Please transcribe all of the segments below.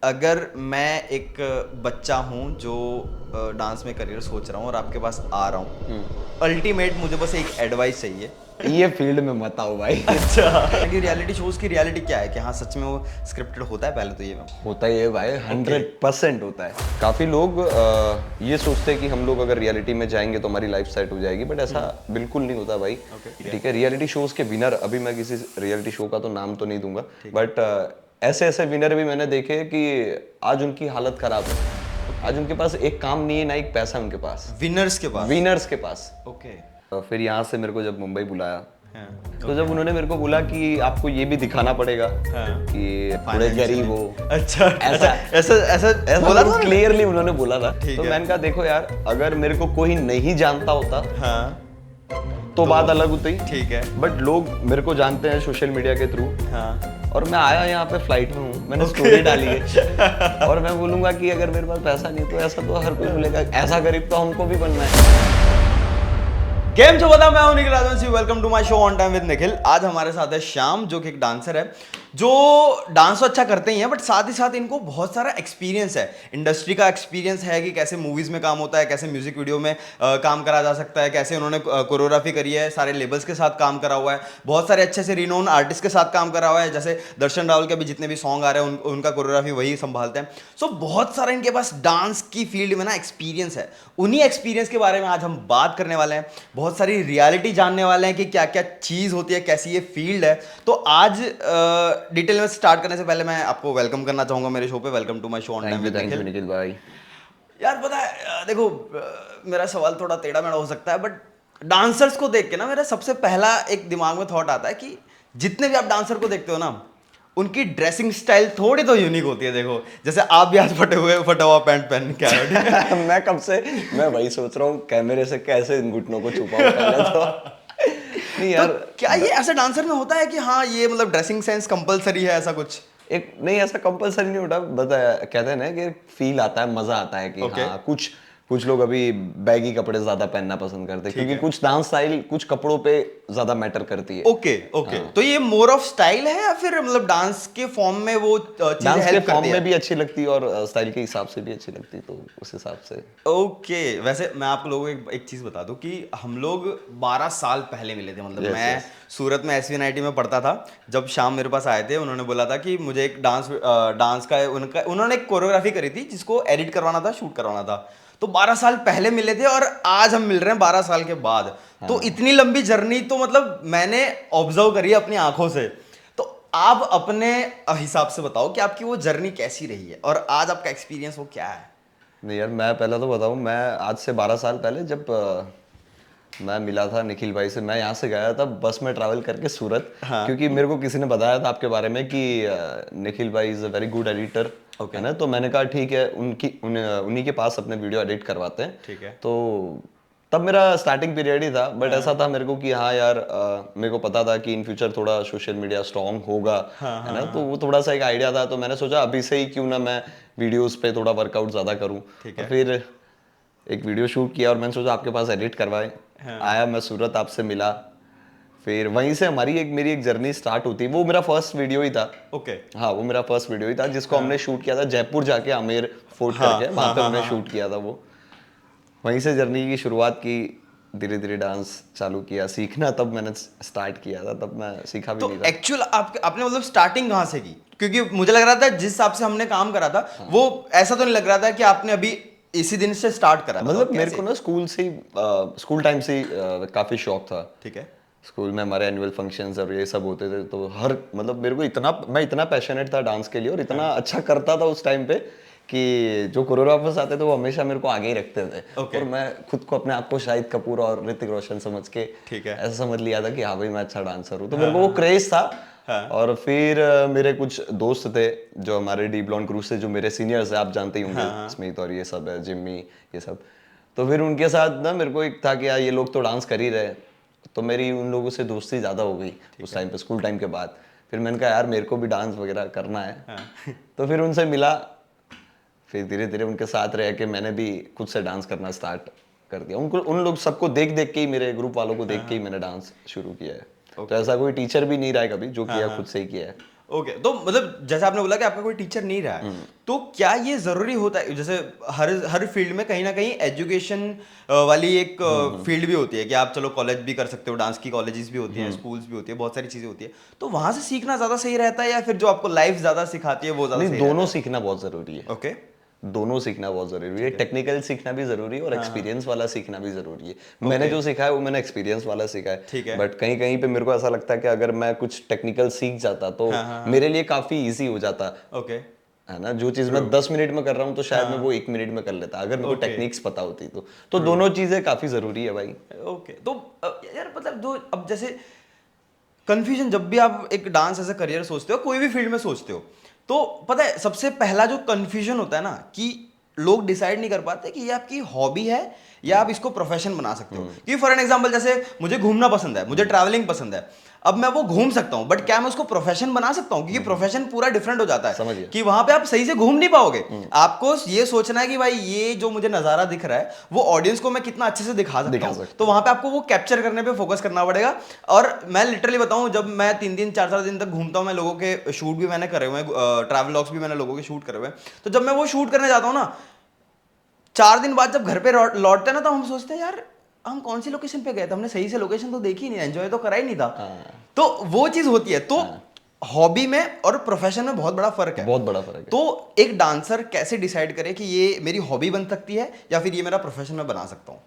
अगर मैं एक बच्चा हूँ जो डांस में करियर सोच रहा हूँ और आपके पास आ रहा हूँ, अल्टीमेट मुझे बस एक एडवाइस चाहिए। ये फील्ड में मत आओ भाई। अच्छा कि रियलिटी शोज की रियलिटी क्या है कि हाँ सच में वो स्क्रिप्टेड होता है, पहले तो ये होता ही है भाई, 100% होता है। काफी लोग ये सोचते हैं कि हम लोग अगर रियलिटी में जाएंगे तो हमारी लाइफ सेट हो जाएगी, बट ऐसा बिल्कुल नहीं होता भाई। ठीक है, रियलिटी शोज के विनर, अभी मैं किसी रियलिटी शो का तो नाम तो नहीं दूंगा, बट ऐसे ऐसे विनर भी मैंने देखे कि आज उनकी हालत खराब है। आज उनके पास एक काम नहीं है, ना एक पैसा उनके पास, विनर्स के पास। विनर्स के पास। ओके। फिर यहाँ से मेरे को जब मुंबई बुलाया, हाँ, तो जब उन्होंने मेरे को बोला कि आपको ये भी दिखाना पड़ेगा कि थोड़े गरीब हो। अच्छा ऐसा ऐसा ऐसा ऐसा बोला था क्लियरली उन्होंने बोला था। ठीक तो है। मैंने कहा देखो यार, अगर मेरे को कोई नहीं जानता होता हाँ तो बात अलग होती, ठीक है। बट लोग मेरे को जानते हैं सोशल मीडिया के थ्रू। हाँ और मैं आया यहाँ पे फ्लाइट में हूँ, मैंने स्टोरी डाली है और मैं बोलूंगा कि अगर मेरे पास पैसा नहीं तो ऐसा तो हर कोई बोलेगा, ऐसा गरीब तो हमको भी बनना है। गेम जो बता, मैं हूं Nikhil Rajvanshi. Welcome to my show on time with Nikhil. आज हमारे साथ है श्याम, जो कि एक डांसर है, जो डांस तो अच्छा करते ही हैं, बट साथ ही साथ इनको बहुत सारा एक्सपीरियंस है, इंडस्ट्री का एक्सपीरियंस है कि कैसे मूवीज में काम होता है, कैसे म्यूजिक वीडियो में काम करा जा सकता है, कैसे उन्होंने कोरियोग्राफी करी है, सारे लेबल्स के साथ काम करा हुआ है, बहुत सारे अच्छे से रिनोन आर्टिस्ट के साथ काम करा हुआ है, जैसे दर्शन रावल के भी जितने भी सॉन्ग आ रहे हैं उनका कोरियोग्राफी वही संभालते हैं। सो बहुत सारा इनके पास डांस की फील्ड में ना एक्सपीरियंस है। उन्हीं एक्सपीरियंस के बारे में आज हम बात करने वाले हैं, बहुत सारी रियलिटी जानने वाले हैं कि क्या क्या चीज़ होती है, कैसी ये फील्ड है। तो आज डिटेल में स्टार्ट करने से पहले मैं आपको वेलकम करना चाहूंगा मेरे शो पे। Welcome to my show on time with thank you Nikhil. Nikhil भाई। यार पता है देखो, मेरा सवाल थोड़ा टेढ़ा मेढ़ा हो सकता है, बट डांसर्स को देख के ना मेरा सबसे पहला एक दिमाग में थॉट आता है कि जितने भी आप डांसर को देखते हो ना, उनकी ड्रेसिंग स्टाइल थोड़ी तो यूनिक होती है। देखो जैसे आप भी आज फटा हुआ पैंट पहन के आए हो, ठीक है? मैं कब से मैं वही सोच रहा हूँ कैमरे से कैसे इन घुटनों को छुपाऊं पहले तो। नहीं तो यार, क्या ये ऐसे डांसर में होता है कि हाँ ये मतलब ड्रेसिंग सेंस कंपलसरी है, ऐसा कुछ? एक नहीं ऐसा कंपलसरी नहीं होता, बताया कहते हैं ना कि फील आता है, मजा आता है कि ओके हाँ कुछ कुछ लोग अभी बैगी कपड़े ज्यादा पहनना पसंद करते हैं, क्योंकि है। कुछ डांस स्टाइल कुछ कपड़ों पे ज्यादा मैटर करती है। ओके ओके, तो ये मोर ऑफ स्टाइल है या फिर मतलब डांस के फॉर्म में वो चीजें डांस के हेल्प फॉर्म करती में है? भी अच्छी लगती है और स्टाइल के हिसाब से भी अच्छी लगती है, तो उस हिसाब से। ओके वैसे मैं आप लोगों को एक चीज बता दूं कि हम लोग 12 साल पहले मिले थे। मतलब यस मैं यस। सूरत में SVNIT में पढ़ता था, जब शाम मेरे पास आए थे, उन्होंने बोला था कि मुझे एक डांस का उन्होंने एक कोरियोग्राफी करी थी जिसको एडिट करवाना था, शूट करवाना था। तो 12 साल पहले मिले थे और आज हम मिल रहे हैं 12 साल के बाद। तो इतनी लंबी जर्नी तो मतलब मैंने ऑब्जर्व करी है अपनी आंखों से। तो आप अपने हिसाब से बताओ कि आपकी वो जर्नी कैसी रही है और आज आपका एक्सपीरियंस वो क्या है? नहीं यार, मैं पहले तो बताऊं, मैं आज से 12 साल पहले जब मैं मिला था निखिल भाई से, मैं यहाँ से गया था बस में ट्रैवल करके सूरत, हाँ क्योंकि मेरे को किसी ने बताया था आपके बारे में कि निखिल भाई is a very good editor, okay है ना। तो मैंने कहा ठीक है, उन्हीं के पास अपने वीडियो एडिट करवाते हैं। ठीक है। तो तब मेरा स्टार्टिंग पीरियड ही था, बट ऐसा था मेरे को कि हाँ यार, मेरे को पता था कि इन फ्यूचर थोड़ा सोशल मीडिया स्ट्रांग होगा, है ना। तो वो थोड़ा सा एक आइडिया था, तो मैंने सोचा अभी से ही क्यों ना मैं वीडियोस पे थोड़ा वर्कआउट ज़्यादा करूँ। ठीक और है। फिर एक वीडियो शूट किया और मैंने सोचा आपके पास एडिट करवाए। आया मैं सूरत, आपसे मिला, फिर वहीं से हमारी मेरी एक जर्नी स्टार्ट होती। वो मेरा फर्स्ट वीडियो ही था। ओके। हाँ, वो मेरा फर्स्ट वीडियो ही था जिसको हमने शूट किया था जयपुर जाके, आमेर फोर्ट करके वहाँ पे हमने शूट किया था वो। वहीं से जर्नी की शुरुआत की, धीरे धीरे डांस चालू किया, सीखना तब मैंने स्टार्ट किया था, तब मैं सीखा भी तो नहीं था। एक्चुअल आपने मतलब स्टार्टिंग कहाँ से की? क्योंकि मुझे लग रहा था जिस हिसाब से हमने काम करा था वो ऐसा तो नहीं लग रहा था कि आपने अभी इसी दिन से स्टार्ट करा। बताओ मतलब मेरे को कैसे? ना स्कूल से ही, स्कूल टाइम से ही काफी शौक था। ठीक है। स्कूल में हमारे एनुअल फंक्शंस और ये सब होते थे, तो हर मतलब मेरे को इतना, मैं इतना पैशनेट था डांस के लिए और इतना अच्छा करता था उस टाइम पे कि जो कोरियोग्राफर्स आते थे वो हमेशा मेरे को आगे ही रखते थे। ओके। और मैं खुद को, अपने आप को शाहिद कपूर और ऋतिक रोशन समझ के ठीक है। ऐसा समझ लिया था कि हाँ भाई मैं अच्छा डांसर हूँ, तो मेरे को वो क्रेज था। और फिर मेरे कुछ दोस्त थे जो हमारे डी ब्लॉन्ड क्रू से, जो मेरे सीनियर्स है, आप जानते ही होंगे, स्मित और ये सब है, जिम्मी, ये सब। तो फिर उनके साथ ना मेरे को एक था कि यार ये लोग तो डांस कर ही रहे, तो मेरी उन लोगों से दोस्ती ज़्यादा हो गई उस टाइम पे, स्कूल टाइम के बाद। फिर मैंने कहा यार मेरे को भी डांस वगैरह करना है। तो फिर उनसे मिला, फिर धीरे धीरे उनके साथ रह के मैंने भी खुद से डांस करना स्टार्ट कर दिया। उनको, उन लोग सबको देख देख के ही, मेरे ग्रुप वालों को देख के ही मैंने डांस शुरू किया है। तो ऐसा कोई टीचर भी नहीं रहा है कभी, जो किया खुद से ही किया है। ओके तो मतलब जैसे आपने बोला कि आपका कोई टीचर नहीं रहा है, तो क्या ये जरूरी होता है, जैसे हर फील्ड में कहीं ना कहीं एजुकेशन वाली एक फील्ड भी होती है कि आप चलो कॉलेज भी कर सकते हो, डांस की कॉलेजेस भी होती हैं, स्कूल्स भी होती है, बहुत सारी चीजें होती है, तो वहां से सीखना ज्यादा सही रहता है या फिर जो आपको लाइफ ज्यादा सिखाती है वो ज्यादा नहीं, सही दोनों रहता है? सीखना बहुत जरूरी है। ओके। दोनों सीखना बहुत जरूरी है, टेक्निकल सीखना भी जरूरी है और एक्सपीरियंस वाला सीखना भी जरूरी है। मैंने जो सीखा है वो मैंने एक्सपीरियंस वाला सीखा ठीक है, है। बट कहीं कहीं पे मेरे को ऐसा लगता है कि अगर मैं कुछ टेक्निकल सीख जाता तो मेरे लिए काफी इजी हो जाता ओके। है ना। जो चीज मैं 10 मिनट में कर रहा हूँ तो शायद मैं वो 1 मिनट में कर लेता अगर मेरे को ओके। टेक्निक्स पता होती तो दोनों चीजें काफी जरूरी है भाई। ओके तो यार मतलब जो अब जैसे कंफ्यूजन, जब भी आप एक डांस एज अ करियर सोचते हो, कोई भी फील्ड में सोचते हो, तो पता है सबसे पहला जो कंफ्यूजन होता है ना कि लोग डिसाइड नहीं कर पाते कि ये आपकी हॉबी है या आप इसको प्रोफेशन बना सकते हो। कि फॉर एन एग्जांपल जैसे मुझे घूमना पसंद है, मुझे ट्रैवलिंग पसंद है, अब मैं वो घूम सकता हूं, बट क्या मैं उसको प्रोफेशन बना सकता हूं? क्योंकि प्रोफेशन पूरा डिफरेंट हो जाता समझ है गया। कि वहां पे आप सही से घूम नहीं पाओगे। आपको ये सोचना है कि भाई ये जो मुझे नजारा दिख रहा है वो ऑडियंस को मैं कितना अच्छे से दिखा सकता हूँ, तो वहां पे आपको वो कैप्चर करने पे फोकस करना पड़ेगा। और मैं लिटरली बताऊं, जब मैं 3 दिन 4 4 दिन तक घूमता हूं, मैं लोगों के शूट भी मैंने करे हुए हैं, ट्रैवल व्लॉग्स भी मैंने लोगों के शूट करे हुए हैं, तो जब मैं वो शूट करने जाता हूँ ना, 4 दिन बाद जब घर पे लौटते हैं ना, तो हम सोचते हैं यार हम कौन सी लोकेशन पे गए थे, हमने सही से लोकेशन तो देखी नहीं, एंजॉय तो करा ही नहीं था। तो वो चीज होती है। तो हॉबी में और प्रोफेशन में बहुत बड़ा फर्क है। बहुत बड़ा फर्क है। तो एक डांसर कैसे डिसाइड करे कि ये मेरी हॉबी बन सकती है या फिर ये मेरा प्रोफेशन में बना सकता हूँ?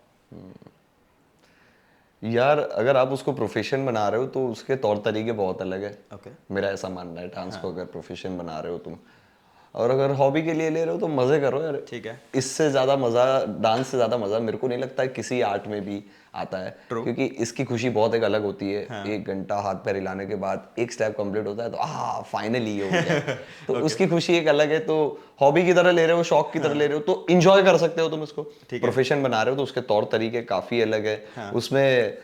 यार अगर आप उसको प्रोफेशन बना रहे हो तो उसके तौर तरीके बहुत अलग है। ओके। मेरा ऐसा मानना है, डांस को अगर प्रोफेशन बना रहे हो तुम, और अगर हॉबी के लिए ले रहे हो तो मजे करो यार। ठीक है। इससे ज्यादा मजा, डांस से ज्यादा मजा मेरे को नहीं लगता है किसी आर्ट में भी आता है। True. क्योंकि इसकी खुशी बहुत एक अलग होती है। 1 घंटा हाथ पैर हिलाने के बाद एक स्टेप कंप्लीट होता है तो फाइनली ये हो गया। तो उसकी खुशी एक अलग है। तो हॉबी की तरह ले रहे हो, शौक की तरह ले रहे हो तो इंजॉय कर सकते हो तुम इसको। प्रोफेशन बना रहे हो तो उसके तौर तरीके काफी अलग है। उसमें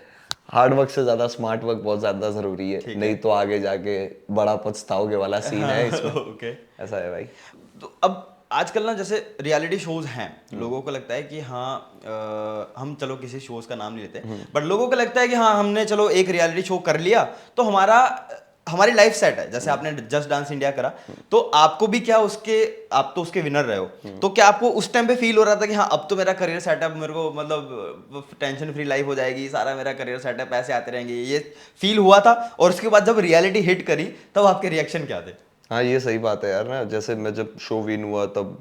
हार्ड वर्क से ज्यादा स्मार्ट वर्क बहुत ज्यादा जरूरी है, नहीं तो आगे जाके बड़ा पछताओगे वाला सीन है इसमें। ओके। ऐसा है भाई। तो अब आजकल ना जैसे रियलिटी शोज हैं, लोगों को लगता है कि हाँ हम चलो किसी शोज का नाम नहीं लेते, बट लोगों को लगता है कि हाँ हमने चलो एक रियलिटी शो कर लिया तो हमारी लाइफ सेट है। जैसे आपने जस्ट डांस इंडिया करा, तो आपको भी क्या आप तो उसके विनर रहे हो, तो क्या आपको उस टाइम पे फील हो रहा था कि हाँ अब तो मेरा करियर सेटअप, मेरे को मतलब टेंशन फ्री लाइफ हो जाएगी, सारा मेरा करियर सेटअप, पैसे आते रहेंगे, ये फील हुआ था? और उसके बाद जब रियलिटी हिट करी तब आपके रिएक्शन क्या थे? हाँ, ये सही बात है यार ना। जैसे मैं जब शो विन हुआ तब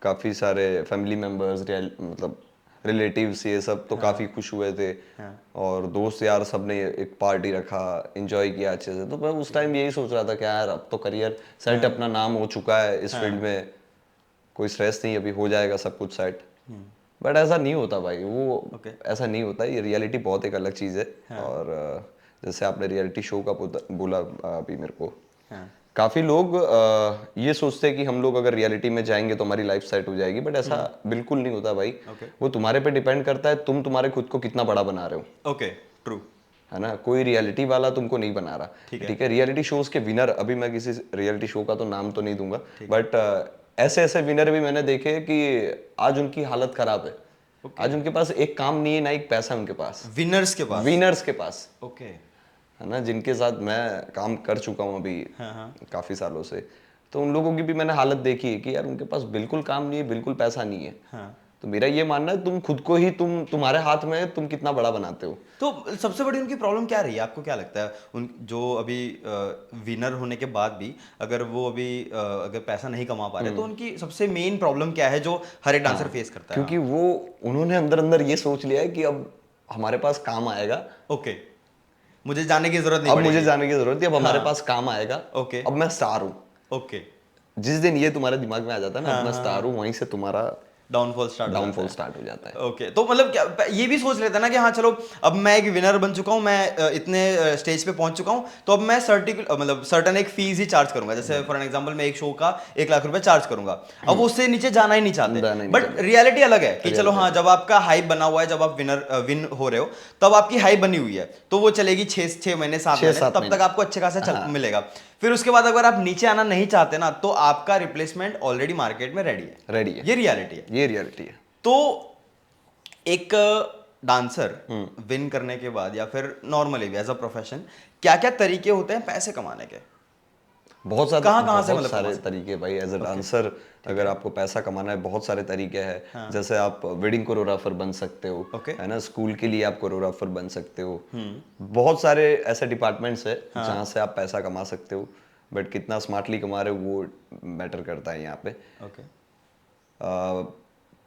काफी सारे फैमिली मेंबर्स, मतलब रिलेटिव्स, ये सब तो काफी खुश हुए थे। और दोस्त यार सब ने एक पार्टी रखा, एंजॉय किया अच्छे से। तो मैं उस टाइम यही सोच रहा था कि यार अब तो करियर सेट, अपना नाम हो चुका है इस फील्ड में, कोई स्ट्रेस नहीं, अभी हो जाएगा सब कुछ सेट। बट ऐसा नहीं होता भाई, वो ऐसा नहीं होता। ये रियलिटी बहुत एक अलग चीज़ है। और जैसे आपने रियलिटी शो का बोला अभी मेरे को, काफी लोग ये सोचते हैं कि हम लोग अगर रियलिटी में जाएंगे तो हमारी लाइफ सेट हो जाएगी, बट ऐसा बिल्कुल नहीं होता भाई। वो तुम्हारे पे डिपेंड करता है, तुम तुम्हारे खुद को कितना बड़ा बना रहे हो। ओके, ट्रू है ना। कोई रियलिटी वाला तुमको नहीं बना रहा। ठीक है। रियलिटी शोज के विनर, अभी मैं किसी रियलिटी शो का तो नाम तो नहीं दूंगा, बट ऐसे ऐसे विनर भी मैंने देखे कि आज उनकी हालत खराब है। आज उनके पास एक काम नहीं है, ना एक पैसा उनके पास। विनर्स के पास। ओके। है ना, जिनके साथ मैं काम कर चुका हूँ अभी काफी सालों से, तो उन लोगों की भी मैंने हालत देखी है कि यार उनके पास बिल्कुल काम नहीं है, बिल्कुल पैसा नहीं है। तो मेरा ये मानना है, तुम खुद को ही, तुम्हारे हाथ में है, तुम कितना बड़ा बनाते हो। तो सबसे बड़ी उनकी प्रॉब्लम क्या रही है, आपको क्या लगता है? उन जो अभी विनर होने के बाद भी अगर वो अभी अगर पैसा नहीं कमा पा रहे, तो उनकी सबसे मेन प्रॉब्लम क्या है जो हर एक डांसर फेस करता है? क्योंकि वो उन्होंने अंदर अंदर ये सोच लिया है कि अब हमारे पास काम आएगा। ओके, मुझे जाने की जरूरत नहीं अब पड़ेगी। मुझे जाने की जरूरत है, अब हमारे पास काम आएगा। ओके। अब मैं स्टार हूँ। ओके। जिस दिन ये तुम्हारे दिमाग में आ जाता है ना, अब मैं स्टार हूँ, वहीं से तुम्हारा डाउनफॉल स्टार्ट हो जाता है। ओके, तो मतलब क्या ये भी सोच लेता है ना कि हाँ चलो अब मैं एक विनर बन चुका हूँ, मैं इतने स्टेज पे पहुंच चुका हूँ, तो अब मैं सर्टन एक फीस ही चार्ज करूंगा। जैसे फॉर एन एग्जांपल मैं एक शो का 1 लाख रुपए चार्ज करूंगा, अब उससे नीचे जाना ही नहीं चाहते। बट रियलिटी अलग है कि चलो हाँ, जब आपका हाइप बना हुआ है, जब आप विन हो रहे हो, तब आपकी हाइप बनी हुई है, तो वो चलेगी 6 महीने 7 महीने, तब तक आपको अच्छे खासा मिलेगा। फिर उसके बाद अगर आप नीचे आना नहीं चाहते ना, तो आपका रिप्लेसमेंट ऑलरेडी मार्केट में रेडी है। ये रियलिटी है। तो एक डांसर विन करने के बाद या फिर नॉर्मली भी एज अ प्रोफेशन, क्या क्या तरीके होते हैं पैसे कमाने के? बहुत ज्यादा, कहाँ से बहुत मतलब सारे तरीके भाई। एज अ डांसर अगर आपको पैसा कमाना है, बहुत सारे तरीके हैं। जैसे आप वेडिंग कोरियोग्राफर बन सकते हो, ओके। है ना, स्कूल के लिए आप कोरियोग्राफर बन सकते हो। बहुत सारे ऐसे डिपार्टमेंट्स है जहाँ से आप पैसा कमा सकते हो, बट कितना स्मार्टली कमा रहे हो वो मैटर करता है यहाँ पे। ओके।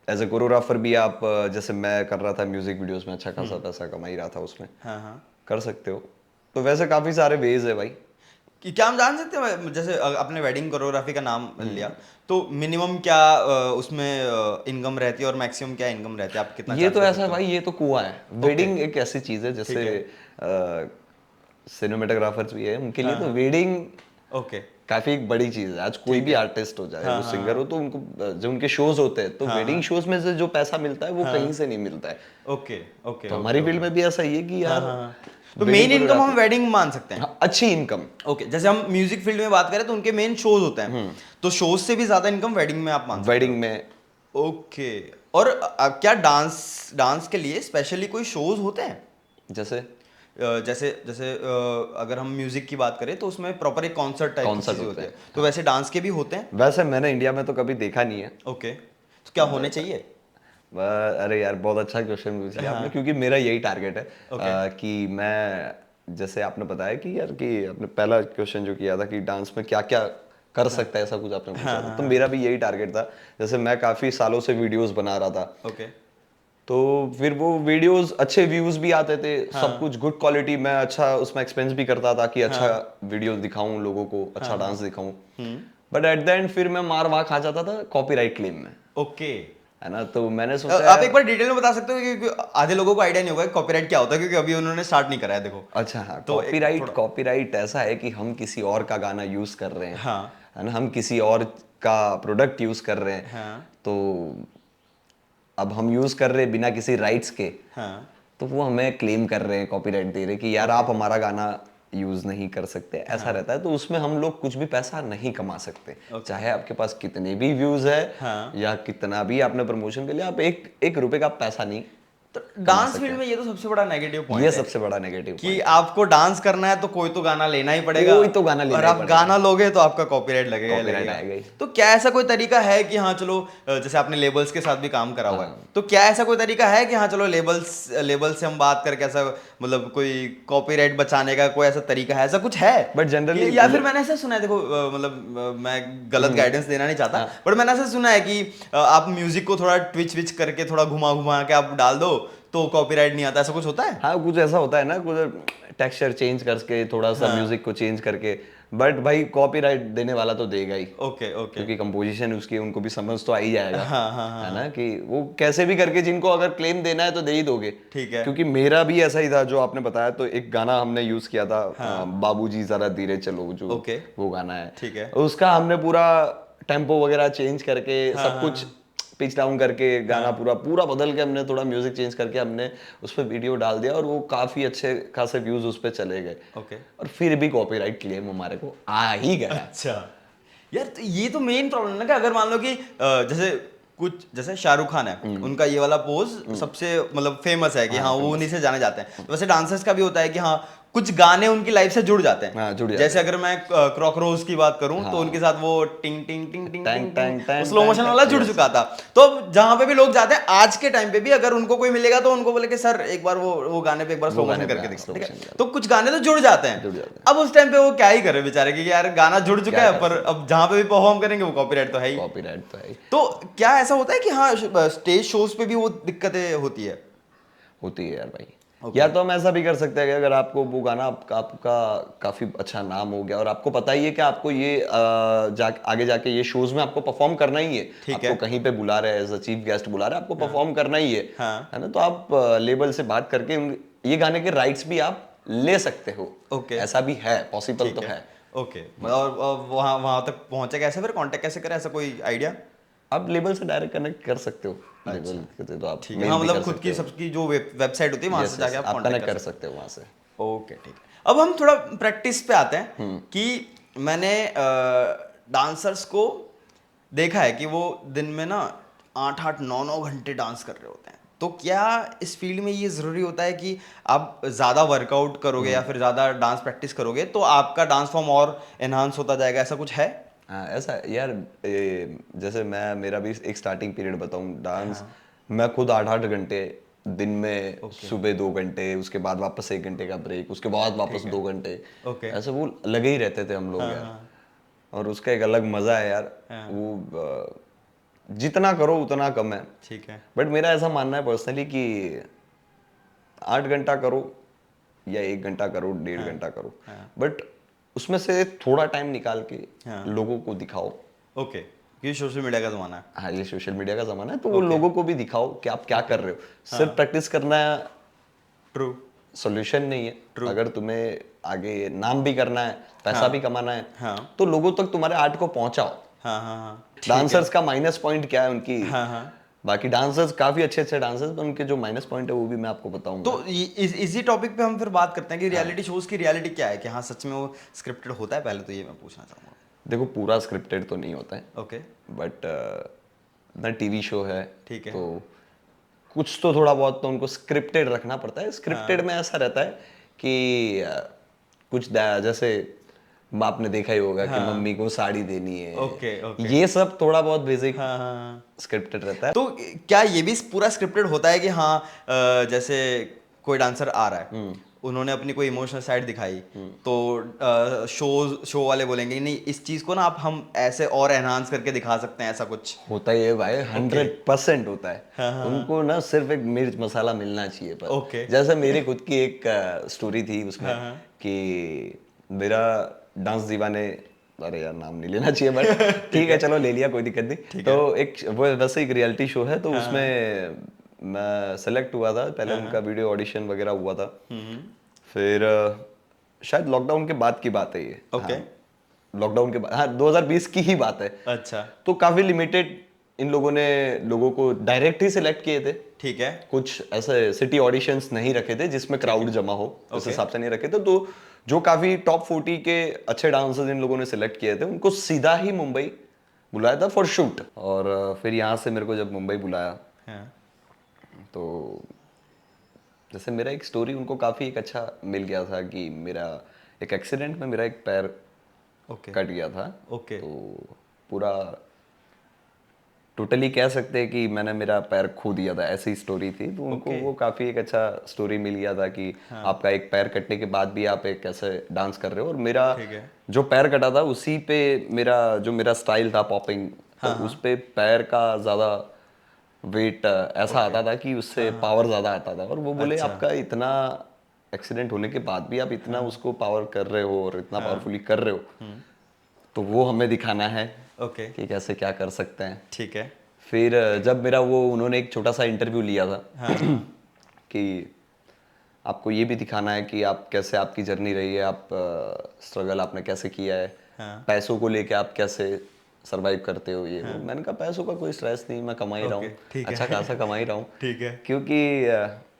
एज ए कोरियोग्राफर भी आप जैसे मैं कर रहा था म्यूजिक वीडियोस में, अच्छा खासा पैसा कमा ही रहा था उसमें, हाँ हाँ। कर सकते हो। तो वैसे काफी सारे वेज है भाई। क्या हम जान सकते हैं, जैसे अपने वेडिंग कोरियोग्राफी का नाम लिया, तो मिनिमम क्या उसमें इनकम रहती है और मैक्सिमम क्या इनकम रहती है, आप कितना ये चार्ज तो कर ऐसा सकते है हो? भाई, ये तो कुआं है। वेडिंग एक ऐसी चीज है, ठीक जैसे है। सिनेमेटोग्राफर्स भी है, उनके लिए हाँ तो हाँ। Wedding okay. काफी एक बड़ी चीज है। आज कोई ठीक भी है। आर्टिस्ट हो जाए, हाँ वो हाँ सिंगर हो, हाँ तो उनको जो उनके शोज होते हैं, तो हाँ वेडिंग हाँ। शोज में से जो पैसा मिलता है वो कहीं हाँ। से नहीं मिलता है। ओके ओके तो ओके हमारी फील्ड ओके। में भी ऐसा ही है कि हाँ यार हाँ हाँ। तो वेडिंग मेन इनकम हम कोरियोग्राफी, वेडिंग मान सकते हैं? हाँ, अच्छी इनकम। ओके, जैसे हम म्यूजिक फील्ड में बात करें तो उनके मेन शोज होते हैं, तो शोज से भी ज्यादा इनकम वेडिंग में आप मान सकते वेडिंग हो? में ओके। और क्या डांस डांस के लिए स्पेशली कोई शोज होते हैं? जैसे जैसे जैसे अगर हम म्यूजिक की बात करें तो उसमें प्रॉपर एक कॉन्सर्ट टाइप की कॉन्सर्ट चीजें होते होती है, हैं, तो वैसे डांस के भी होते हैं? वैसे मैंने इंडिया में तो कभी देखा नहीं है। ओके, तो क्या होने चाहिए? अरे यार, बहुत अच्छा क्वेश्चन पूछ लिया आपने, हाँ। क्योंकि मेरा यही टारगेट है ओके। कि मैं, जैसे आपने बताया कि यार, कि आपने पहला क्वेश्चन जो किया था कि डांस में क्या क्या कर सकता है, ऐसा कुछ आपने पूछा था, तो मेरा भी यही टारगेट था। जैसे मैं काफी सालों से वीडियोस बना रहा था, ओके। तो फिर वो वीडियोस अच्छे व्यूज भी आते थे, सब हाँ कुछ गुड क्वालिटी, मैं अच्छा उसमें एक्सपेंस भी करता था कि अच्छा हाँ वीडियो दिखाऊं लोगों को, हाँ अच्छा हाँ। डांस दिखाऊं। बट एट द एंड फिर मैं मार वहां खा जाता था कॉपीराइट क्लेम में, ओके। है ना। तो मैंने सोचा आप एक यार, बार डिटेल में बता सकते हो, क्योंकि आधे लोगों को आइडिया नहीं होगा कॉपीराइट क्या होता है, क्योंकि अभी उन्होंने स्टार्ट नहीं करा है, देखो। अच्छा हाँ, तो एक कॉपीराइट, थोड़ा। कॉपीराइट ऐसा है कि हम किसी और का गाना यूज कर रहे हैं, हाँ है ना, हम किसी और का प्रोडक्ट यूज कर रहे हैं। हाँ तो अब हम यूज कर रहे हैं बिना किसी राइट्स के, हाँ। तो वो हमें क्लेम कर रहे हैं, कॉपीराइट दे रहे हैं कि यार ओके। आप हमारा गाना यूज नहीं कर सकते, ऐसा रहता है। तो उसमें हम लोग कुछ भी पैसा नहीं कमा सकते, ओके। चाहे आपके पास कितने भी व्यूज है हाँ। या कितना भी आपने प्रमोशन के लिए, आप एक एक रुपए का पैसा नहीं तो कमा डांस सकते फील्ड हैं। में ये तो सबसे बड़ा नेगेटिव ये पॉइंट है सबसे बड़ा नेगेटिव कि पॉइंट है, आपको डांस करना है तो कोई तो गाना लेना ही पड़ेगा, कोई तो गाना लेना और ही आप पड़ेगा, गाना लोगे तो आपका कॉपीराइट लगेगा ही कॉपीराइट लगेगा। आएगा ही। तो क्या ऐसा कोई तरीका है कि हाँ चलो, जैसे आपने लेबल्स के साथ भी काम करा हुआ है, हाँ। तो क्या ऐसा कोई तरीका है कि हाँ चलो लेबल से हम बात करके ऐसा, मतलब कोई कॉपीराइट बचाने का कोई ऐसा तरीका है, ऐसा कुछ है? बट जनरली या फिर मैंने ऐसा सुना है, देखो मतलब मैं गलत गाइडेंस देना नहीं चाहता, बट मैंने ऐसा सुना है कि आप म्यूजिक को थोड़ा ट्विच विच करके, थोड़ा घुमा घुमा के आप डाल दो तो कॉपीराइट नहीं आता, ऐसा कुछ होता है? हाँ, कुछ ऐसा होता है ना, कुछ टेक्सचर चेंज करके, थोड़ा सा म्यूजिक को चेंज करके, बट भाई कॉपीराइट देने वाला तो देगा ही, ओके ओके। क्योंकि कंपोजिशन उसकी, उनको भी समझ तो आ ही जाएगा, हाँ हाँ हाँ है हाँ। ना, कि वो कैसे भी करके जिनको अगर क्लेम देना है तो दे ही दोगे। ठीक है। क्योंकि मेरा भी ऐसा ही था जो आपने बताया, तो एक गाना हमने यूज किया था, हाँ। बाबूजी जरा धीरे चलो, जो ओके। वो गाना है, ठीक है। उसका हमने पूरा टेम्पो वगैरह चेंज करके, हाँ सब हाँ कुछ पिच डाउन करके, गाना हाँ। पूरा पूरा बदल के, हमने थोड़ा म्यूजिक चेंज करके हमने उस पर वीडियो डाल दिया, और वो काफी अच्छे खासे व्यूज उस पर चले गए, ओके। और फिर भी कॉपीराइट क्लेम हमारे को आ ही गया। अच्छा यार, तो ये तो मेन प्रॉब्लम है ना, कि अगर मान लो कि जैसे कुछ, जैसे शाहरुख खान है, उनका ये वाला पोज सबसे मतलब फेमस है कि हाँ वो उन्हीं से जाने जाते हैं, तो वैसे डांसर्स का भी होता है कि हाँ कुछ गाने उनकी लाइफ से जुड़ जाते हैं। हाँ, जुड़ जाते जैसे हैं। अगर मैं क्रॉकरोज की बात करूं तो हाँ। उनके साथ वो टिंग टिंग टिंग टिंग टैंग टिंग टैंग टिंग टैंग स्लो मोशन टैंग वाला जुड़ yes। चुका था। तो अब जहां पे भी लोग जाते हैं आज के टाइम पे भी, अगर उनको कोई मिलेगा तो उनको बोले कि सर एक बार वो गाने पे एक बार स्लो मोशन करके दिखाओ, ठीक है? तो कुछ गाने तो जुड़ जाते हैं। जुड़ जाते हैं। अब उस टाइम पे वो क्या ही करे बेचारे, कि यार गाना जुड़ चुका क्या है, कर पर अब जहां पे भी परफॉर्म करेंगे वो कॉपीराइट तो है ही। कॉपीराइट तो है, तो क्या ऐसा होता है कि हाँ स्टेज शोज पे भी वो दिक्कतें होती है? होती है यार भाई। Okay. या तो हम ऐसा भी कर सकते हैं कि अगर आपको वो गाना आपका काफी अच्छा नाम हो गया, और आपको पता ही है कि आपको ये आगे जाके ये शोज में आपको परफॉर्म करना ही है, ठीक आपको है। कहीं पे बुला रहे हैं, एज अ चीफ गेस्ट बुला रहे हैं, आपको परफॉर्म करना ही हाँ। है ना, तो आप लेबल से बात करके ये गाने के राइट्स भी आप ले सकते हो। Okay. ऐसा भी है, पॉसिबल तो है। ओके, और वहाँ वहाँ तक पहुंचे कैसे, फिर कांटेक्ट कैसे करें, ऐसा कोई आइडिया? आप लेबल से डायरेक्ट कनेक्ट कर सकते हो, लेबल के तो आप ठीक है, मेल हाँ भी मतलब कर खुद सकते की हो। सबकी जो वेबसाइट होती है वहां Yes, से yes, जाके आप आप कांटेक्ट कनेक्ट कर कर सकते सकते हो वहां से। हो। ओके ठीक है। अब हम थोड़ा प्रैक्टिस पे आते हैं कि मैंने डांसर्स को देखा है कि वो दिन में ना 8-8 9-9 घंटे डांस कर रहे होते हैं, तो क्या इस फील्ड में ये ज़रूरी होता है कि आप ज़्यादा वर्कआउट करोगे या फिर ज़्यादा डांस प्रैक्टिस करोगे तो आपका डांस फॉर्म और एनहांस होता जाएगा, ऐसा कुछ है? हाँ ऐसा यार, जैसे मैं मेरा भी एक स्टार्टिंग पीरियड बताऊं डांस, मैं खुद 8-8 घंटे दिन में, सुबह 2 घंटे, उसके बाद वापस 1 घंटे का ब्रेक, उसके बाद वापस 2 घंटे, ओके। ऐसे वो लगे ही रहते थे हम लोग यार। और उसका एक अलग मजा है यार। वो जितना करो उतना कम है। ठीक है। बट मेरा ऐसा मानना है पर्सनली कि 8 घंटा करो या 1 घंटा करो, 1.5 घंटा करो, बट उसमें से थोड़ा टाइम निकाल के लोगों को दिखाओ। ओके, ये सोशल मीडिया का ज़माना है। हाँ ये सोशल मीडिया का जमाना है, तो वो लोगों को भी दिखाओ कि आप क्या कर रहे हो। सिर्फ प्रैक्टिस करना ट्रू। सॉल्यूशन नहीं है। अगर तुम्हें आगे नाम भी करना है, पैसा भी कमाना है, तो लोगों तक तुम्हारे आर्ट को पहुंचाओ। हाँ हाँ हाँ। डांसर्स का माइनस पॉइंट क्या है उनकी, हाँ हाँ। बाकी डांसर्स काफी अच्छे अच्छे डांसर्स, पर उनके जो माइनस पॉइंट है वो भी मैं आपको बताऊंगा। तो इसी टॉपिक पे हम फिर बात करते हैं कि रियलिटी शोज की रियलिटी क्या है, कि हाँ सच में वो स्क्रिप्टेड होता है, पहले तो ये मैं पूछना चाहूँगा। देखो पूरा स्क्रिप्टेड तो नहीं होता है, ओके। बट ना टीवी शो है, ठीक है। तो कुछ तो थोड़ा बहुत तो उनको स्क्रिप्टेड रखना पड़ता है। स्क्रिप्टेड में ऐसा रहता है कि जैसे आपने देखा ही होगा कि मम्मी को साड़ी देनी है, ओके ओके। ये सब थोड़ा बहुत बेसिक हाँ हाँ। स्क्रिप्टेड रहता है। तो क्या ये भी पूरा स्क्रिप्टेड होता है कि हाँ जैसे कोई डांसर आ रहा है, उन्होंने अपनी कोई इमोशनल साइड दिखाई, तो शो वाले बोलेंगे नहीं इस चीज को ना आप हम ऐसे और एनहांस करके दिखा सकते हैं, ऐसा कुछ? होता ही है भाई, 100% होता है। उनको ना सिर्फ एक मिर्च मसाला मिलना चाहिए। पर ओके। जैसे मेरी खुद की एक स्टोरी थी उसमें कि मेरा डांस दीवाने, अरे यार नाम नहीं लेना चाहिए बट ठीक है चलो ले लिया, कोई दिक्कत नहीं। तो एक वो वैसे एक रियलिटी शो है, तो उसमें मैं सेलेक्ट हुआ था। पहले उनका वीडियो ऑडिशन वगैरह हुआ था, फिर शायद लॉकडाउन के बाद की बात है ये। ओके। लॉकडाउन के बाद, हाँ 2020 की ही बात है। अच्छा। तो काफी लिमिटेड इन लोगों ने लोगों को डायरेक्ट ही सिलेक्ट किए थे। ठीक है। कुछ ऐसे सिटी ऑडिशंस नहीं रखे थे जिसमें क्राउड जमा हो, उस हिसाब से नहीं रखे थे। तो जो काफी टॉप 40 के अच्छे डांसर्स इन लोगों ने सिलेक्ट किए थे, उनको सीधा ही मुंबई बुलाया था फॉर शूट। और फिर यहाँ से मेरे को जब मुंबई बुलाया, तो जैसे मेरा एक स्टोरी उनको काफी एक अच्छा मिल गया था कि मेरा एक एक्सीडेंट में मेरा एक पैर कट गया था। ओके। तो पूरा टोटली कह सकते हैं कि मैंने मेरा पैर खो दिया था, ऐसी स्टोरी थी। तो उनको वो काफी एक अच्छा स्टोरी मिल गया था कि आपका एक पैर कटने के बाद भी आप एक कैसे डांस कर रहे हो। और मेरा जो पैर कटा था उसी पे मेरा स्टाइल था पॉपिंग, तो उस पे पैर का ज्यादा वेट ऐसा आता था कि उससे पावर ज्यादा आता था। और वो बोले आपका इतना एक्सीडेंट होने के बाद भी आप इतना उसको पावर कर रहे हो और इतना पावरफुली कर रहे हो, तो वो हमें दिखाना है कि कैसे क्या कर सकते हैं। ठीक है। फिर जब मेरा वो उन्होंने एक छोटा सा इंटरव्यू लिया था कि आपको ये भी दिखाना है कि आप कैसे, आपकी जर्नी रही है, आप स्ट्रगल आपने कैसे किया है, पैसों को लेके आप कैसे सरवाइव करते हो। ये वो मैंने कहा पैसों का कोई स्ट्रेस नहीं, मैं कमा ही रहा हूँ, अच्छा खासा कमा ही रहा हूँ। ठीक है। क्योंकि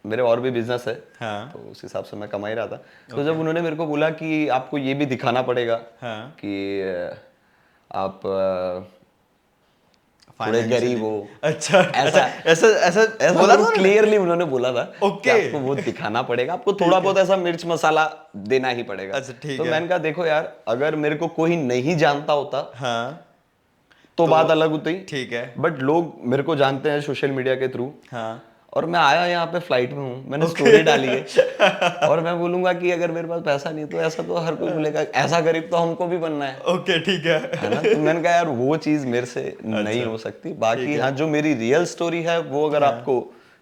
मेरे और भी बिजनेस है, तो उस हिसाब से मैं कमा ही रहा था। तो जब उन्होंने मेरे को बोला कि आपको ये भी दिखाना पड़ेगा कि आप थोड़े गरीब हो, अच्छा ऐसा ऐसा ऐसा बोला था, क्लियरली उन्होंने बोला था ओके। कि आपको वो दिखाना पड़ेगा, आपको थोड़ा बहुत ऐसा मिर्च मसाला देना ही पड़ेगा। अच्छा ठीक तो है। मैंने कहा देखो यार, अगर मेरे को कोई नहीं जानता होता तो बात अलग होती, ठीक है। बट लोग मेरे को जानते हैं सोशल मीडिया के थ्रू। और मैं आया यहाँ पे फ्लाइट में हूँ, मैंने स्टोरी डाली है और मैं बोलूंगा कि अगर मेरे पास पैसा नहीं, तो ऐसा तो हर कोई बोलेगा ऐसा गरीब तो हमको भी बनना है। ओके ठीक है ना। तो मैंने कहा यार वो चीज मेरे से नहीं हो सकती। बाकी हाँ जो मेरी रियल स्टोरी है वो अगर आपको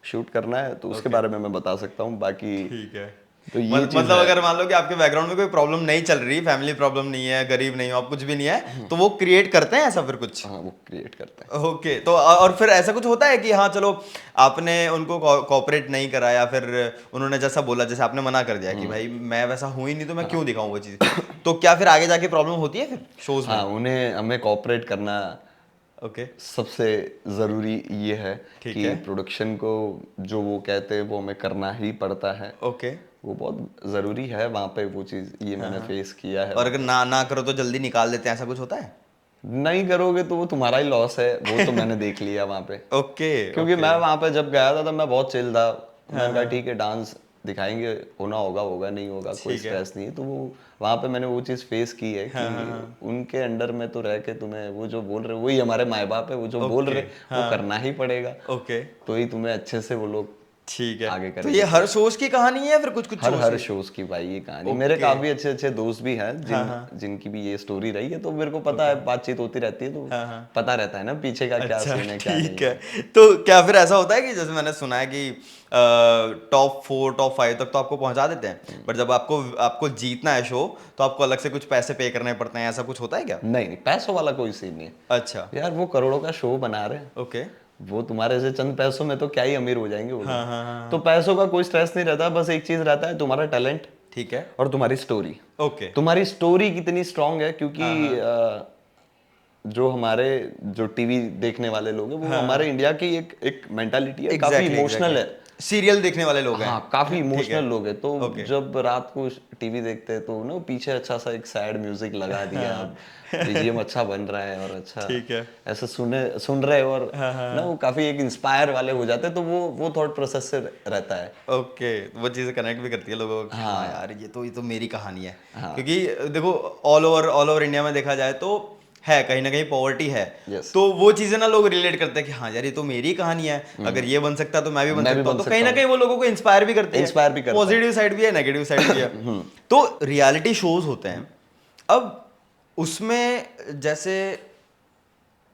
शूट करना है तो उसके बारे में मैं बता सकता हूँ। बाकी ठीक है। तो ये मतलब अगर मान लो कि आपके बैकग्राउंड में कोई प्रॉब्लम नहीं चल रही, फैमिली प्रॉब्लम नहीं है, गरीब नहीं हो आप, कुछ भी नहीं है, तो वो क्रिएट करते हैं ऐसा फिर कुछ? हाँ वो क्रिएट करते हैं। ओके। तो और फिर ऐसा कुछ होता है कि हाँ चलो आपने उनको कोऑपरेट नहीं करा, या फिर उन्होंने जैसा बोला, जैसे आपने मना कर दिया कि भाई मैं वैसा हूँ ही नहीं तो मैं क्यों दिखाऊं वो चीज़, तो क्या फिर आगे जाके प्रॉब्लम होती है फिर शोज में? हाँ उन्हें हमें कोऑपरेट करना सबसे जरूरी ये है कि प्रोडक्शन को जो वो कहते हैं वो हमें करना ही पड़ता है। ओके। वो बहुत जरूरी है वहाँ पे वो चीज, ये मैंने फेस किया है। और अगर ना करो तो जल्दी निकाल देते हैं, ऐसा कुछ होता है? नहीं करोगे तो वो तुम्हारा ही लॉस है, वो तो मैंने देख लिया वहाँ पे। ओके क्योंकि मैं वहाँ पे जब गया था तब मैं बहुत चिल था, मैंने कहा ठीक है डांस दिखाएंगे, होना होगा होगा, नहीं होगा कोई ठीक है। स्ट्रेस नहीं है। तो वो वहाँ पे मैंने वो चीज़ फेस की है कि उनके अंडर में तो रह के तुम्हें वो जो बोल रहे वही हमारे माँ बाप है, वो जो बोल रहे वो करना ही पड़ेगा, ओके तो ही तुम्हें अच्छे से वो लोग ठीक है। आगे तो करेंगे। ये हर शोज की कहानी है या फिर कुछ कुछ हर shows हर की? शोज की भाई ये कहानी, मेरे काफी अच्छे अच्छे दोस्त भी हैं जिनकी भी ये स्टोरी रही है, तो मेरे को पता है, बातचीत होती रहती है, तो पता रहता है ना पीछे का क्या अच्छा सीन है क्या नहीं ठीक है। तो क्या फिर ऐसा होता है कि जैसे मैंने सुना है कि टॉप 4 टॉप 5 तक तो आपको पहुंचा देते हैं, पर जब आपको आपको जीतना है शो तो आपको अलग से कुछ पैसे पे करने पड़ते हैं, ऐसा कुछ होता है क्या? नहीं, पैसों वाला कोई सीन नहीं है अच्छा यार, वो करोड़ों का शो बना रहे हैं, ओके वो तुम्हारे से चंद पैसों में तो क्या ही अमीर हो जाएंगे वो लोग। तो पैसों का कोई स्ट्रेस नहीं रहता, बस एक चीज रहता है, तुम्हारा टैलेंट ठीक है और तुम्हारी स्टोरी। ओके तुम्हारी स्टोरी कितनी स्ट्रांग है, क्योंकि जो हमारे जो टीवी देखने वाले लोग हैं वो हमारे इंडिया की एक मेंटालिटी है, काफी इमोशनल है। सीरियल देखने वाले लोग हैं। हाँ, काफी ठीक इमोशनल लोग हैं, तो ओके जब रात को टीवी देखते हैं तो ना पीछे अच्छा सा एक सैड म्यूजिक लगा दिया, बीजीएम अच्छा बन रहा है और अच्छा ठीक है ऐसे सुन रहे हो, और ना वो काफी एक इंस्पायर वाले हो जाते हैं, तो वो थॉट प्रोसेस से रहता है। ओके वो चीज़ें कनेक्ट भी करती है लोगों को कि हाँ यार ये तो मेरी कहानी है। हाँ। क्योंकि देखो ऑल ओवर इंडिया में देखा जाए तो है कहीं ना कहीं पॉवर्टी है। Yes. तो वो चीज़ें ना लोग रिलेट करते हैं कि हाँ यार ये तो मेरी कहानी है, अगर ये बन सकता है तो मैं भी बन सकता हूँ। तो कहीं ना कहीं वो लोगों को इंस्पायर भी करती है, इंस्पायर भी करता है। पॉजिटिव साइड भी है नेगेटिव साइड भी है। तो रियलिटी शोज होते हैं, अब उसमें जैसे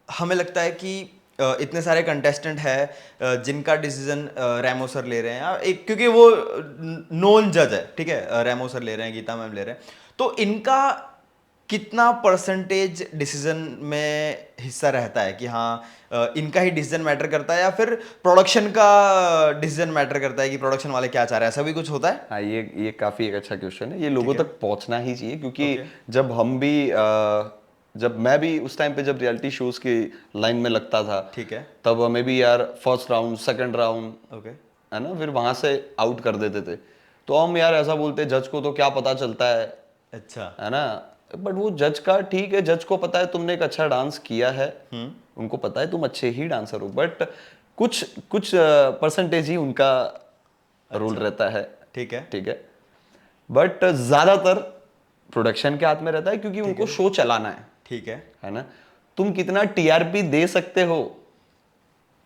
हमें लगता है कि इतने सारे कंटेस्टेंट है जिनका डिसीजन रैमो सर ले रहे हैं, एक क्योंकि वो नोन जज है, ठीक है, रैमो सर ले रहे हैं, गीता मैम ले रहे हैं, तो इनका कितना परसेंटेज डिसीजन में हिस्सा रहता है कि हाँ इनका ही डिसीजन मैटर करता है, या फिर प्रोडक्शन का डिसीजन मैटर करता है कि प्रोडक्शन वाले क्या चाह रहे हैं, ऐसा भी कुछ होता है? हाँ, ये काफी एक अच्छा क्वेश्चन है, ये लोगों तक पहुंचना ही चाहिए, क्योंकि Okay. जब हम भी जब मैं भी उस टाइम पे जब रियलिटी शोज की लाइन में लगता था, ठीक है तब हमें भी यार first round second round okay है ना, फिर वहां से आउट कर देते थे, तो हम यार ऐसा बोलते जज को तो क्या पता चलता अच्छा है ना, बट वो जज का ठीक है, जज को पता है तुमने एक अच्छा डांस किया है, उनको पता है तुम अच्छे ही डांसर हो, बट कुछ कुछ परसेंटेज ही उनका रोल रहता है, ठीक है ठीक है, बट ज्यादातर प्रोडक्शन के हाथ में रहता है, क्योंकि उनको शो चलाना ठीक है ना, तुम कितना टीआरपी दे सकते हो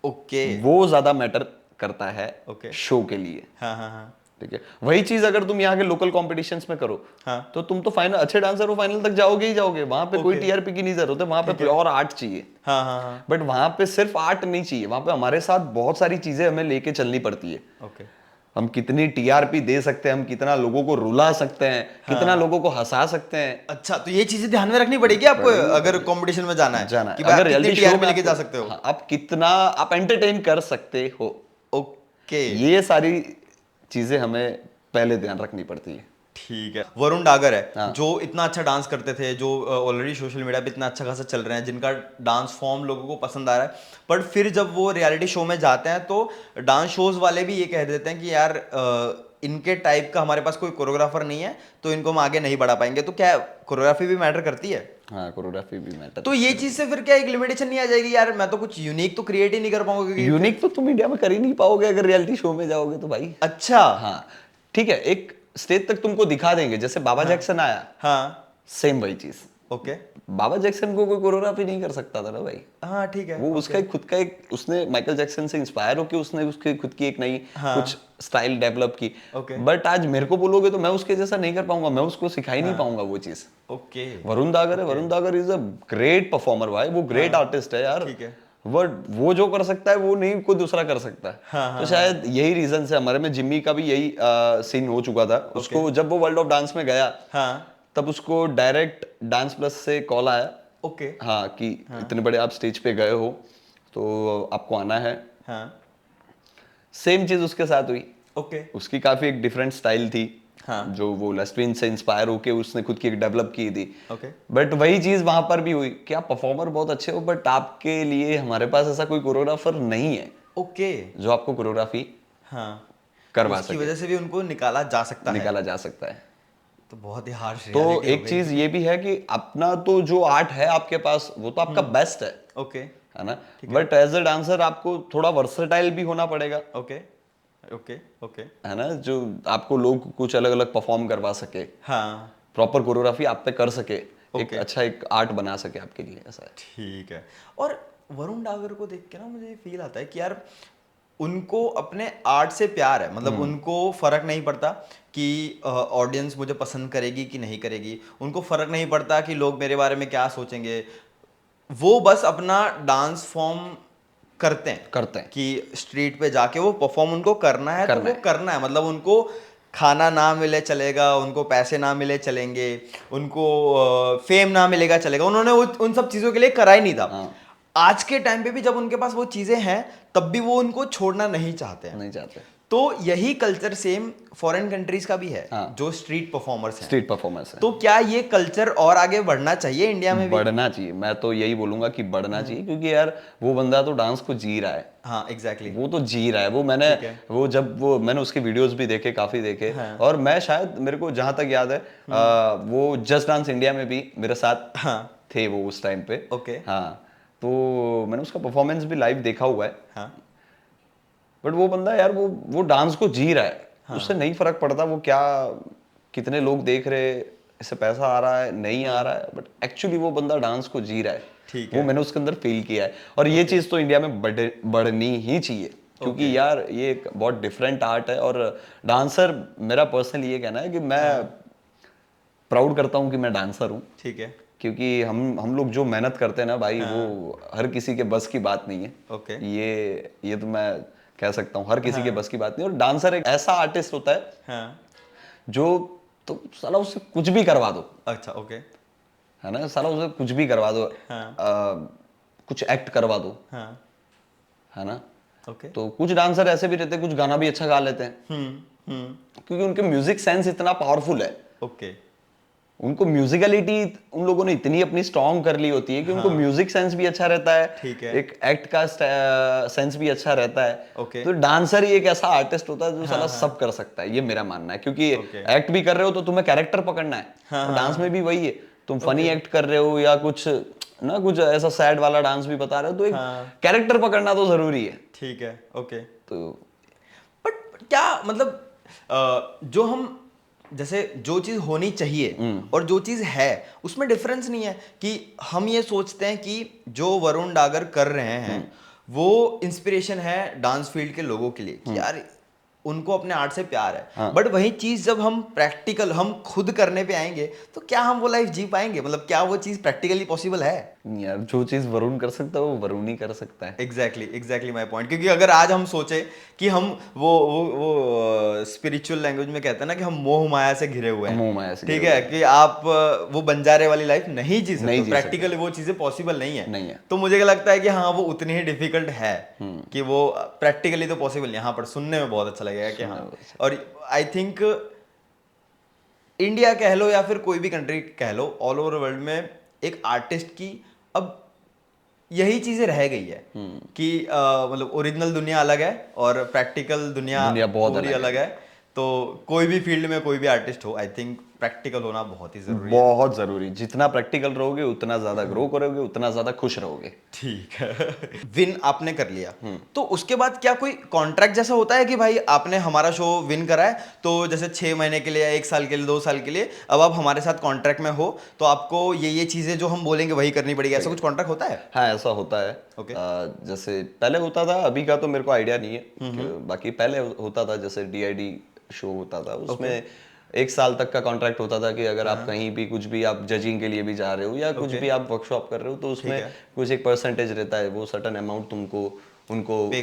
ओके वो ज्यादा मैटर करता है ओके शो के लिए, हाँ हाँ हाँ ठीक है। वही चीज अगर तुम यहाँ के लोकल कॉम्पिटिशंस में करो, हाँ तो तुम तो फाइनल अच्छे डांसर हो, फाइनल तक जाओगे ही जाओगे, वहां पे कोई टीआरपी की नहीं जरूरत है, वहां पे प्योर आर्ट चाहिए, हाँ हाँ हाँ बट वहां पे सिर्फ आर्ट नहीं चाहिए, वहां पे हमारे साथ बहुत सारी चीजें हमें लेके चलनी पड़ती है। ओके हम कितनी टीआरपी दे सकते हैं, हम कितना लोगों को रुला सकते हैं, कितना लोगों को हंसा सकते हैं। अच्छा तो ये चीजें ध्यान में रखनी पड़ेगी आपको अगर कंपटीशन में जाना है कि अगर आप कितनी रियलिटी शो टीआरपी में लेके जा आपको- सकते हो। हाँ, आप कितना आप एंटरटेन कर सकते हो, ओके ये सारी चीजें हमें पहले ध्यान रखनी पड़ती है। ठीक है। वरुण डागर है हाँ। जो इतना अच्छा डांस करते थे, जो ऑलरेडी सोशल मीडिया पे इतना अच्छा खासा चल रहे हैं, जिनका डांस फॉर्म लोगों को पसंद आ रहा है, बट फिर जब वो रियलिटी शो में जाते हैं तो डांस शोज वाले भी ये कह देते हैं कि यार इनके टाइप का हमारे पास कोई कोरियोग्राफर नहीं है तो इनको हम आगे नहीं बढ़ा पाएंगे। तो क्या कोरियोग्राफी भी मैटर करती है? हाँ, कोरियोग्राफी भी मैटर। तो ये चीज से फिर क्या एक लिमिटेशन नहीं आ जाएगी यार मैं तो कुछ यूनिक तो क्रिएट ही नहीं कर पाऊंगा क्योंकि यूनिक तो तुम इंडिया में कर ही नहीं पाओगे अगर रियलिटी शो में जाओगे तो भाई। अच्छा हाँ ठीक है, एक स्टेज तक तुमको दिखा देंगे, जैसे बाबा जैक्सन आया, हाँ सेम वही चीज। ओके बाबा जैक्सन को कोई कोरियोग्राफी नहीं कर सकता था ना भाई, हाँ ठीक है वो उसका एक खुद का एक, उसने माइकल जैक्सन से इंस्पायर होकर उसने उसके खुद की एक नई कुछ स्टाइल डेवलप की। Okay. बट आज मेरे को बोलोगे तो मैं उसके जैसा नहीं कर पाऊंगा, मैं उसको सिखा ही नहीं पाऊंगा वो चीज। ओके वरुण दागर है, Varun दागर is a great performer भाई, वो ग्रेट आर्टिस्ट है यार। ठीक है। वो जो कर सकता है वो नहीं कोई दूसरा कर सकता है। तो शायद यही रीजन से हमारे में जिम्मी का भी यही सीन हो चुका था। उसको जब वो वर्ल्ड ऑफ डांस में गया तब उसको डायरेक्ट डांस प्लस से कॉल आया, ओके हाँ, कि इतने बड़े आप स्टेज पे गए हो तो आपको आना है। हाँ सेम चीज उसके साथ हुई। ओके उसकी काफी एक डिफरेंट स्टाइल थी, हाँ। जो वो लेस्ट्रीन से इंस्पायर होके उसने खुद की एक डेवलप की थी। ओके बट वही चीज वहां पर भी हुई कि आप परफॉर्मर बहुत अच्छे हो, बट आपके लिए हमारे पास ऐसा कोई कोरियोग्राफर नहीं है ओके जो आपको कोरियोग्राफी हाँ करवा उसकी सके, वजह से भी उनको निकाला जा सकता है। निकाला जा सकता है। तो बहुत ही हार्श तो रियलिटी एक चीज ये भी है कि अपना तो जो आर्ट है आपके पास वो तो आपका बेस्ट है ओके है ना, बट एज अ डांसर आपको थोड़ा वर्सेटाइल भी होना पड़ेगा, ओके ओके ओके है ना, जो आपको लोग कुछ अलग अलग परफॉर्म करवा सके, हाँ प्रॉपर कोरियोग्राफी आप पे कर सके, एक Okay. अच्छा एक आर्ट बना सके आपके लिए, ऐसा है। ठीक है। और वरुण डागर को देख के ना मुझे फील आता है कि यार उनको अपने आर्ट से प्यार है, मतलब उनको फर्क नहीं पड़ता कि ऑडियंस मुझे पसंद करेगी कि नहीं करेगी, उनको फर्क नहीं पड़ता कि लोग मेरे बारे में क्या सोचेंगे, वो बस अपना डांस फॉर्म करते हैं कि स्ट्रीट पे जाके वो परफॉर्म उनको करना है तो करना वो है। करना है, मतलब उनको खाना ना मिले चलेगा, उनको पैसे ना मिले चलेंगे, उनको फेम ना मिलेगा चलेगा, उन्होंने उन सब चीज़ों के लिए करा ही नहीं था। हाँ आज के टाइम पे भी जब उनके पास वो चीज़ें हैं तब भी वो उनको छोड़ना नहीं चाहते हैं। नहीं चाहते। तो यही कल्चर सेम फॉरेन कंट्रीज का भी है, हाँ जो स्ट्रीट परफॉर्मर्स हैं। स्ट्रीट परफॉर्मेंस है, तो क्या ये कल्चर और आगे बढ़ना चाहिए इंडिया में भी? बढ़ना चाहिए, मैं तो यही बोलूंगा कि बढ़ना चाहिए, क्योंकि यार वो बंदा तो डांस को जी रहा है, हाँ एग्जैक्टली वो तो जी रहा है, वो मैंने ठीक है। वो जब वो मैंने उसके वीडियोस भी देखे, काफी देखे, हाँ और मैं शायद मेरे को जहां तक याद है वो जस्ट डांस इंडिया में भी मेरे साथ हाँ थे वो उस टाइम पे। ओके हाँ तो मैंने उसका परफॉर्मेंस भी लाइव देखा हुआ है, हाँ बट वो बंदा यार वो डांस को जी रहा है, उससे नहीं फर्क पड़ता वो क्या, कितने लोग देख रहे, इससे पैसा आ रहा है नहीं आ रहा है, बट एक्चुअली वो बंदा डांस को जी रहा है, ठीक वो है मैंने उसके अंदर फील किया है। और ये चीज़ तो इंडिया में बढ़नी ही चाहिए, क्योंकि Okay. यार ये एक बहुत डिफरेंट आर्ट है, और डांसर, मेरा पर्सनली ये कहना है कि मैं प्राउड करता हूँ कि मैं डांसर हूँ, ठीक है क्योंकि हम लोग जो मेहनत करते हैं ना भाई, वो हर किसी के बस की बात नहीं है। ओके ये तो मैं कह सकता हूँ, हर किसी के बस की बात नहीं। और डांसर एक ऐसा आर्टिस्ट होता है हाँ जो, तो साला उससे कुछ भी करवा दो, अच्छा ओके है ना, साला उससे कुछ भी करवा दो, हाँ कुछ एक्ट करवा दो, हाँ है ना। ओके तो कुछ डांसर ऐसे भी रहते हैं, कुछ गाना भी अच्छा गा लेते हैं, क्योंकि उनके म्यूजिक सेंस इतना पावरफुल है, ओके उनको म्यूजिकलिटी उन लोगों ने इतनी अपनी स्ट्रांग कर ली होती है कि उनको म्यूजिक सेंस भी अच्छा रहता है, ठीक है एक एक्ट का सेंस भी अच्छा रहता है। ओके तो डांसर ही एक ऐसा आर्टिस्ट होता है जो साला सब कर सकता है, ये मेरा मानना है, क्योंकि ओके एक्ट भी कर रहे हो तो तुम्हें कैरेक्टर पकड़ना है, और डांस में भी वही है, तुम फनी एक्ट कर रहे हो या कुछ ना, कुछ ऐसा सैड वाला डांस भी बता रहे हो, तो एक कैरेक्टर पकड़ना तो जरूरी है। ठीक है ओके। तो बट क्या मतलब जो हम जैसे जो चीज़ होनी चाहिए और जो चीज़ है उसमें डिफरेंस नहीं है कि हम ये सोचते हैं कि जो वरुण डागर कर रहे हैं वो इंस्पिरेशन है डांस फील्ड के लोगों के लिए कि यार उनको अपने आर्ट से प्यार है, हाँ। बट वही चीज़ जब हम प्रैक्टिकल हम खुद करने पे आएंगे तो क्या हम वो लाइफ जी पाएंगे, मतलब क्या वो चीज़ प्रैक्टिकली पॉसिबल है? यार जो चीज वरुण कर सकता है वो वरुण ही कर सकता है। एग्जैक्टली माई पॉइंट, क्योंकि अगर आज हम सोचे कि हम वो स्पिरिचुअल लैंग्वेज में कहते हैं ना कि हम मोह माया से घिरे हुए हैं, मोह माया से ठीक घिरे है, कि आप वो बंजारे वाली लाइफ नहीं जी नहीं सकते, जी प्रैक्टिकली वो चीजें पॉसिबल नहीं है। नहीं है। तो मुझे क्या लगता है कि हाँ वो उतनी ही डिफिकल्ट है कि वो प्रैक्टिकली तो पॉसिबल, यहाँ पर सुनने में बहुत अच्छा लगेगा कि हाँ। और आई थिंक इंडिया कह लो या फिर कोई भी कंट्री कह लो, ऑल ओवर वर्ल्ड में एक आर्टिस्ट की अब यही चीजें रह गई है कि मतलब ओरिजिनल दुनिया अलग है और प्रैक्टिकल दुनिया बहुत पूरी अलग अलग है। तो कोई भी फील्ड में कोई भी आर्टिस्ट हो, आई थिंक प्रैक्टिकल होना बहुत ही जरूरी है। बहुत जरूरी, जितना प्रैक्टिकल रहोगे उतना ज्यादा ग्रो करोगे, उतना ज्यादा खुश रहोगे। ठीक है। विन आपने कर लिया तो उसके बाद क्या कोई कॉन्ट्रैक्ट जैसा होता है कि भाई आपने हमारा शो विन करा है तो जैसे 6 महीने के लिए, 1 साल के लिए, 2 साल के लिए अब आप हमारे साथ कॉन्ट्रैक्ट में हो तो आपको ये चीजें जो हम बोलेंगे वही करनी पड़ेगी, ऐसा कुछ कॉन्ट्रैक्ट होता है? हाँ ऐसा होता है। Okay. जैसे पहले होता था, अभी का तो मेरे को आइडिया नहीं है बाकी पहले होता था, जैसे डीआईडी शो होता था, उसमें 1 साल तक का कॉन्ट्रैक्ट होता था कि अगर आप कहीं भी कुछ भी आप जजिंग के लिए भी जा रहे हो या कुछ भी आप वर्कशॉप कर रहे हो तो उसमें कुछ एक परसेंटेज रहता है, वो सर्टेन अमाउंट तुमको उनको पे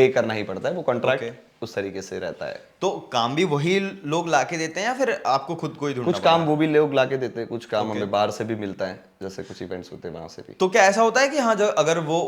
करना ही पड़ता है, वो कॉन्ट्रैक्ट उस तरीके से रहता है। तो काम भी वही लोग लाके देते हैं या फिर आपको खुद को ही ढूंढना कुछ काम वो भी लोग लाके देते हैं, कुछ काम हमें बाहर से भी मिलता है, जैसे कुछ इवेंट्स होते हैं वहां से भी। तो क्या ऐसा होता है कि हाँ, जब अगर वो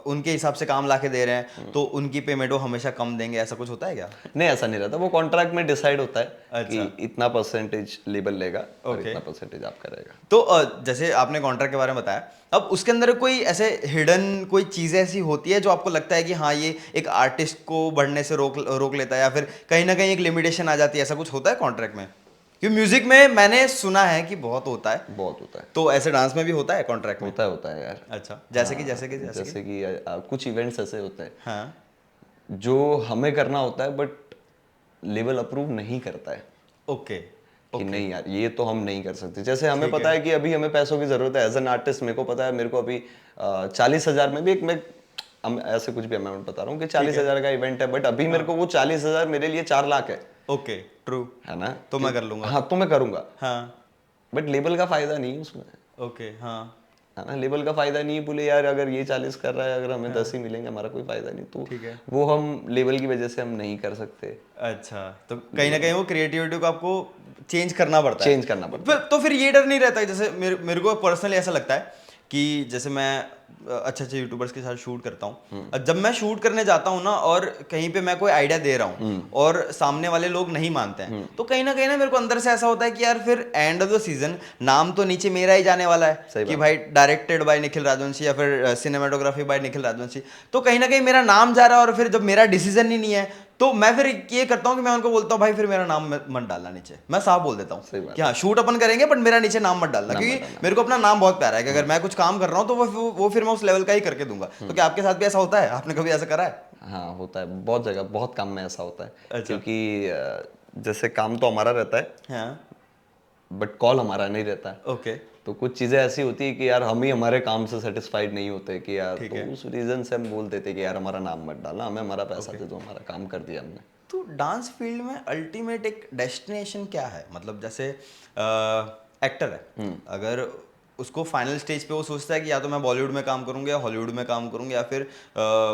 उनके हिसाब से काम लाके दे रहे हैं तो उनकी पेमेंट वो हमेशा कम देंगे, ऐसा कुछ होता है क्या? नहीं ऐसा नहीं रहता, वो कॉन्ट्रैक्ट में डिसाइड होता है कि इतना परसेंटेज लेबल लेगा और इतना परसेंटेज आपका रहेगा। तो जैसे आपने कॉन्ट्रैक्ट के बारे में बताया, अब उसके अंदर कोई ऐसे हिडन कोई चीज़ ऐसी होती है जो आपको लगता है कि हाँ ये एक आर्टिस्ट को बढ़ने से रोक लेता है या फिर कहीं ना कहीं एक लिमिटेशन आ जाती है, ऐसा कुछ होता है कॉन्ट्रैक्ट में? क्योंकि म्यूजिक में मैंने सुना है कि बहुत होता है, बहुत होता है। तो ऐसे डांस में भी होता है कॉन्ट्रैक्ट में? होता है यार। अच्छा, जैसे कि हाँ, जैसे कि जैसे कि जैसे कि कुछ इवेंट्स ऐसे होते हैं हाँ, जो हमें करना होता है बट लेवल अप्रूव नहीं करता है ओके कि ओके, नहीं यार ये तो हम नहीं कर सकते। जैसे हमें ठीक पता है, है कि अभी हमें पैसों की जरूरत है एज एन आर्टिस्ट। मेरे को पता है, मेरे को अभी 40,000 में भी एक मैं ऐसे कुछ भी अमाउंट बता रहा हूँ कि ठीक है, 40,000 का इवेंट है, बट अभी मेरे को वो 40,000 मेरे लिए 4 लाख ओके, ट्रू, है ना। तो मैं कर लूंगा। हाँ तो मैं करूंगा, हाँ, बट लेबल का फायदा नहीं है उसमें, ओके, हाँ, है ना। लेबल का फायदा नहीं है, बोले यार अगर ये 40 कर रहा है, अगर हमें 10 ही मिलेंगे, हमारा कोई फायदा नहीं। तो ठीक है, वो हम लेबल की वजह से हम नहीं कर सकते, अच्छा, तो कहीं ना कहीं वो क्रिएटिविटी को आपको चेंज करना पड़ता है। चेंज करना पड़ता है। तो फिर ये डर नहीं रहता है, जैसे मेरे को पर्सनली ऐसा लगता है कि जैसे मैं अच्छे अच्छे यूट्यूबर्स के साथ शूट करता हूँ, जब मैं शूट करने जाता हूँ ना और कहीं पे मैं कोई आइडिया दे रहा हूँ और सामने वाले लोग नहीं मानते हैं, तो कहीं ना मेरे को अंदर से ऐसा होता है कि यार फिर एंड ऑफ द सीजन नाम तो नीचे मेरा ही जाने वाला है सही कि बात। भाई डायरेक्टेड बाय निखिल राजवंशी या फिर सिनेमाटोग्राफी बाय निखिल राजवंशी, तो कहीं ना कहीं मेरा नाम जा रहा है और फिर जब मेरा डिसीजन ही नहीं है तो मैं फिर ये करता हूँ कि मैं उनको बोलता हूँ भाई फिर मेरा नाम मत डालना नीचे, मैं साफ बोल देता सही हूँ बात कि हाँ शूट अपन करेंगे बट मेरा नीचे नाम मत डालना, नाम मत क्योंकि डालना। मेरे को अपना नाम बहुत प्यारा है कि अगर मैं कुछ काम कर रहा हूँ तो वो फिर मैं उस लेवल का ही करके दूंगा। तो क्या आपके साथ भी ऐसा होता है? आपने कभी ऐसा करा है? हाँ होता है, बहुत जगह बहुत काम में ऐसा होता है। अच्छा, क्योंकि जैसे काम तो हमारा रहता है हाँ, बट कॉल हमारा नहीं रहता है। ओके, तो कुछ चीज़ें ऐसी होती है कि यार हम ही हमारे काम से सेटिस्फाइड नहीं होते कि यार, ठीक तो है, उस रीज़न से हम बोल देते कि यार हमारा नाम मत डालना, हमें हमारा पैसा ओके। दे दो, हमारा काम कर दिया हमने। तो डांस फील्ड में अल्टीमेट एक डेस्टिनेशन क्या है? मतलब जैसे एक्टर है, अगर उसको फाइनल स्टेज पे वो सोचता है कि या तो मैं बॉलीवुड में काम करूंगा या हॉलीवुड में काम करूंगा या फिर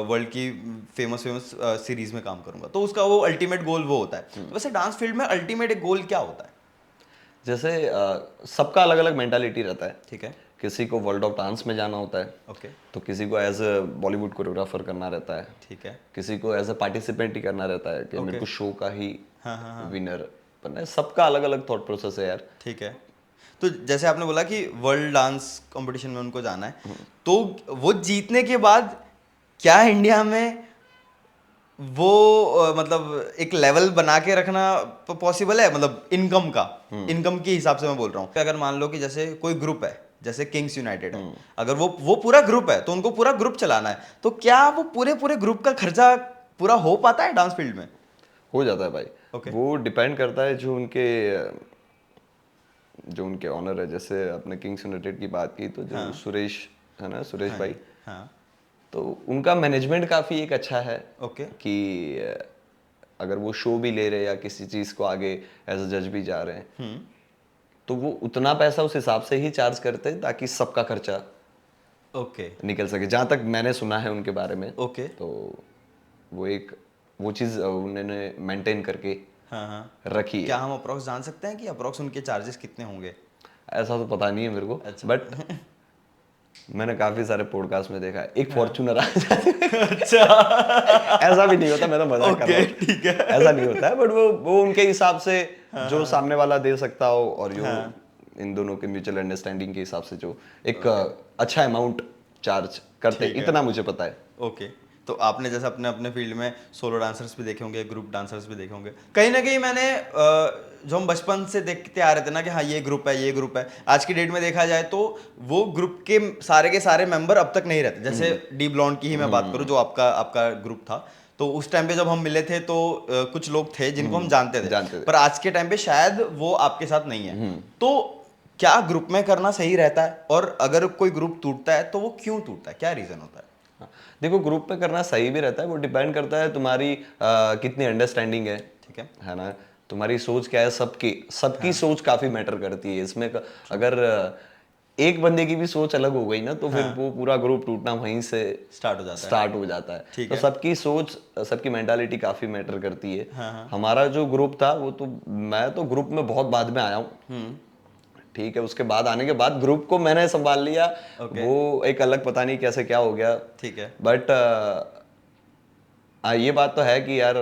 वर्ल्ड की फेमस फेमस सीरीज में काम करूंगा, तो उसका वो अल्टीमेट गोल वो होता है। तो वैसे डांस फील्ड में अल्टीमेट एक गोल क्या होता है? जैसे सबका अलग अलग मेंटालिटी रहता है। ठीक है, किसी को वर्ल्ड ऑफ डांस में जाना होता है, ओके, तो किसी को एज अ बॉलीवुड कोरियोग्राफर करना रहता है, ठीक है, किसी को एज अ पार्टिसिपेंट ही करना रहता है कि मेरे ओके, को शो का ही हाँ हाँ हाँ, विनर बनना है। सबका अलग अलग थॉट प्रोसेस है यार। ठीक है। तो जैसे आपने बोला कि वर्ल्ड डांस कंपटीशन में उनको जाना है, तो वो जीतने के बाद क्या इंडिया में वो मतलब एक लेवल बना के रखना पॉसिबल है? मतलब इनकम का, इनकम के हिसाब से मैं बोल रहा हूँ। अगर मान लो कि जैसे कोई ग्रुप है, जैसे किंग्स यूनाइटेड है, अगर वो पूरा ग्रुप है तो उनको पूरा ग्रुप चलाना है, तो क्या वो पूरे पूरे ग्रुप का खर्चा पूरा हो पाता है डांस फील्ड में? हो जाता है भाई। ओके, वो डिपेंड करता है जो उनके ऑनर है। जैसे आपने किंग्स यूनाइटेड की बात की, तो जो हाँ, सुरेश है ना, सुरेश हाँ भाई, जी, हाँ, तो उनका मैनेजमेंट काफ़ी एक अच्छा है ओके, कि अगर वो शो भी ले रहे हैं या किसी चीज़ को आगे एज अ जज भी जा रहे हैं, तो वो उतना पैसा उस हिसाब से ही चार्ज करते हैं ताकि सबका खर्चा ओके, निकल सके। जहाँ तक मैंने सुना है उनके बारे में, ओके, तो वो चीज़ उन्होंने मेंटेन करके हाँ हाँ। रखी क्या है। हम अप्रोक्स जान सकते हैं कि अप्रोक्स उनके चार्जेस कितने होंगे? ऐसा तो पता नहीं है मेरे को, अच्छा, बट मैंने काफ़ी सारे पॉडकास्ट में देखा है। एक हाँ, फॉर्च्यूनर आ जाता है। अच्छा, ऐसा भी नहीं होता, मैं तो मजाक कर रहा ओके, हूँ। ठीक है, ऐसा नहीं होता है, बट वो उनके हिसाब से हाँ जो हाँ सामने वाला दे सकता हो और जो हाँ, इन दोनों के म्यूचुअल अंडरस्टैंडिंग के हिसाब से जो एक ओके, अच्छा अमाउंट चार्ज करते हैं, ठीक है, इतना मुझे पता है। ओके। तो आपने जैसे अपने अपने फील्ड में सोलो डांसर्स भी देखे होंगे, ग्रुप डांसर्स भी देखे होंगे। कहीं ना कहीं मैंने जो हम बचपन से देखते आ रहे थे ना कि हाँ ये ग्रुप है, ये ग्रुप है, आज की डेट में देखा जाए तो वो ग्रुप के सारे मेंबर अब तक नहीं रहते। जैसे डी ब्लॉन्ड की ही मैं बात करूँ, जो आपका आपका ग्रुप था, तो उस टाइम पे जब हम मिले थे तो कुछ लोग थे जिनको हम जानते थे, जानते थे। पर आज के टाइम पे शायद वो आपके साथ नहीं है। तो क्या ग्रुप में करना सही रहता है? और अगर कोई ग्रुप टूटता है तो वो क्यों टूटता है, क्या रीजन होता है? हाँ, देखो ग्रुप पे करना सही भी रहता है, वो डिपेंड करता है तुम्हारी कितनी अंडरस्टैंडिंग ठीक है, है ना। तुम्हारी सोच क्या है, सबकी सबकी हाँ, सोच काफी मैटर करती है इसमें। अगर एक बंदे की भी सोच अलग हो गई ना, तो फिर हाँ, वो पूरा ग्रुप टूटना वहीं से स्टार्ट हो जाता है, स्टार्ट हो जाता है। ठीक तो है, सबकी सोच, सबकी मेंटालिटी काफी मैटर करती है। हाँ हाँ, हमारा जो ग्रुप था वो तो, मैं तो ग्रुप में बहुत बाद में आया हूँ, ठीक है। उसके बाद आने के बाद ग्रुप को मैंने संभाल लिया, ओके, वो एक अलग पता नहीं कैसे क्या हो गया। ठीक है, बट ये बात तो है कि यार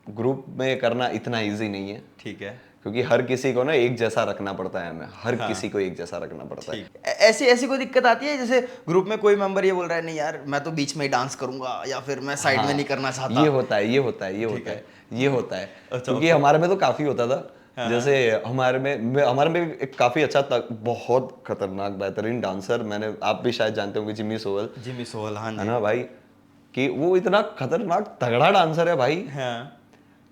ग्रुप में करना इतना इजी नहीं है, ठीक है, क्योंकि हर किसी को ना एक जैसा रखना पड़ता है, हमें हर हाँ, किसी को एक जैसा रखना पड़ता है। ठीक। ऐसी ऐसी कोई दिक्कत आती है जैसे ग्रुप में कोई मेंबर ये बोल रहा है नहीं यार मैं तो बीच में ही डांस करूंगा या फिर मैं साइड में नहीं हाँ, करना चाहता? ये होता है, ये होता है, ये ठीक होता है, है, ये होता है। अच्छा, क्योंकि ओके, हमारे में तो काफी होता था। जैसे हमारे में एक काफी अच्छा बहुत खतरनाक बेहतरीन डांसर, मैंने आप भी शायद जानते होंगे, जिम्मी सोवल। जिमी सोहल, हाँ है जी। ना भाई, कि वो इतना खतरनाक तगड़ा डांसर है भाई, हाँ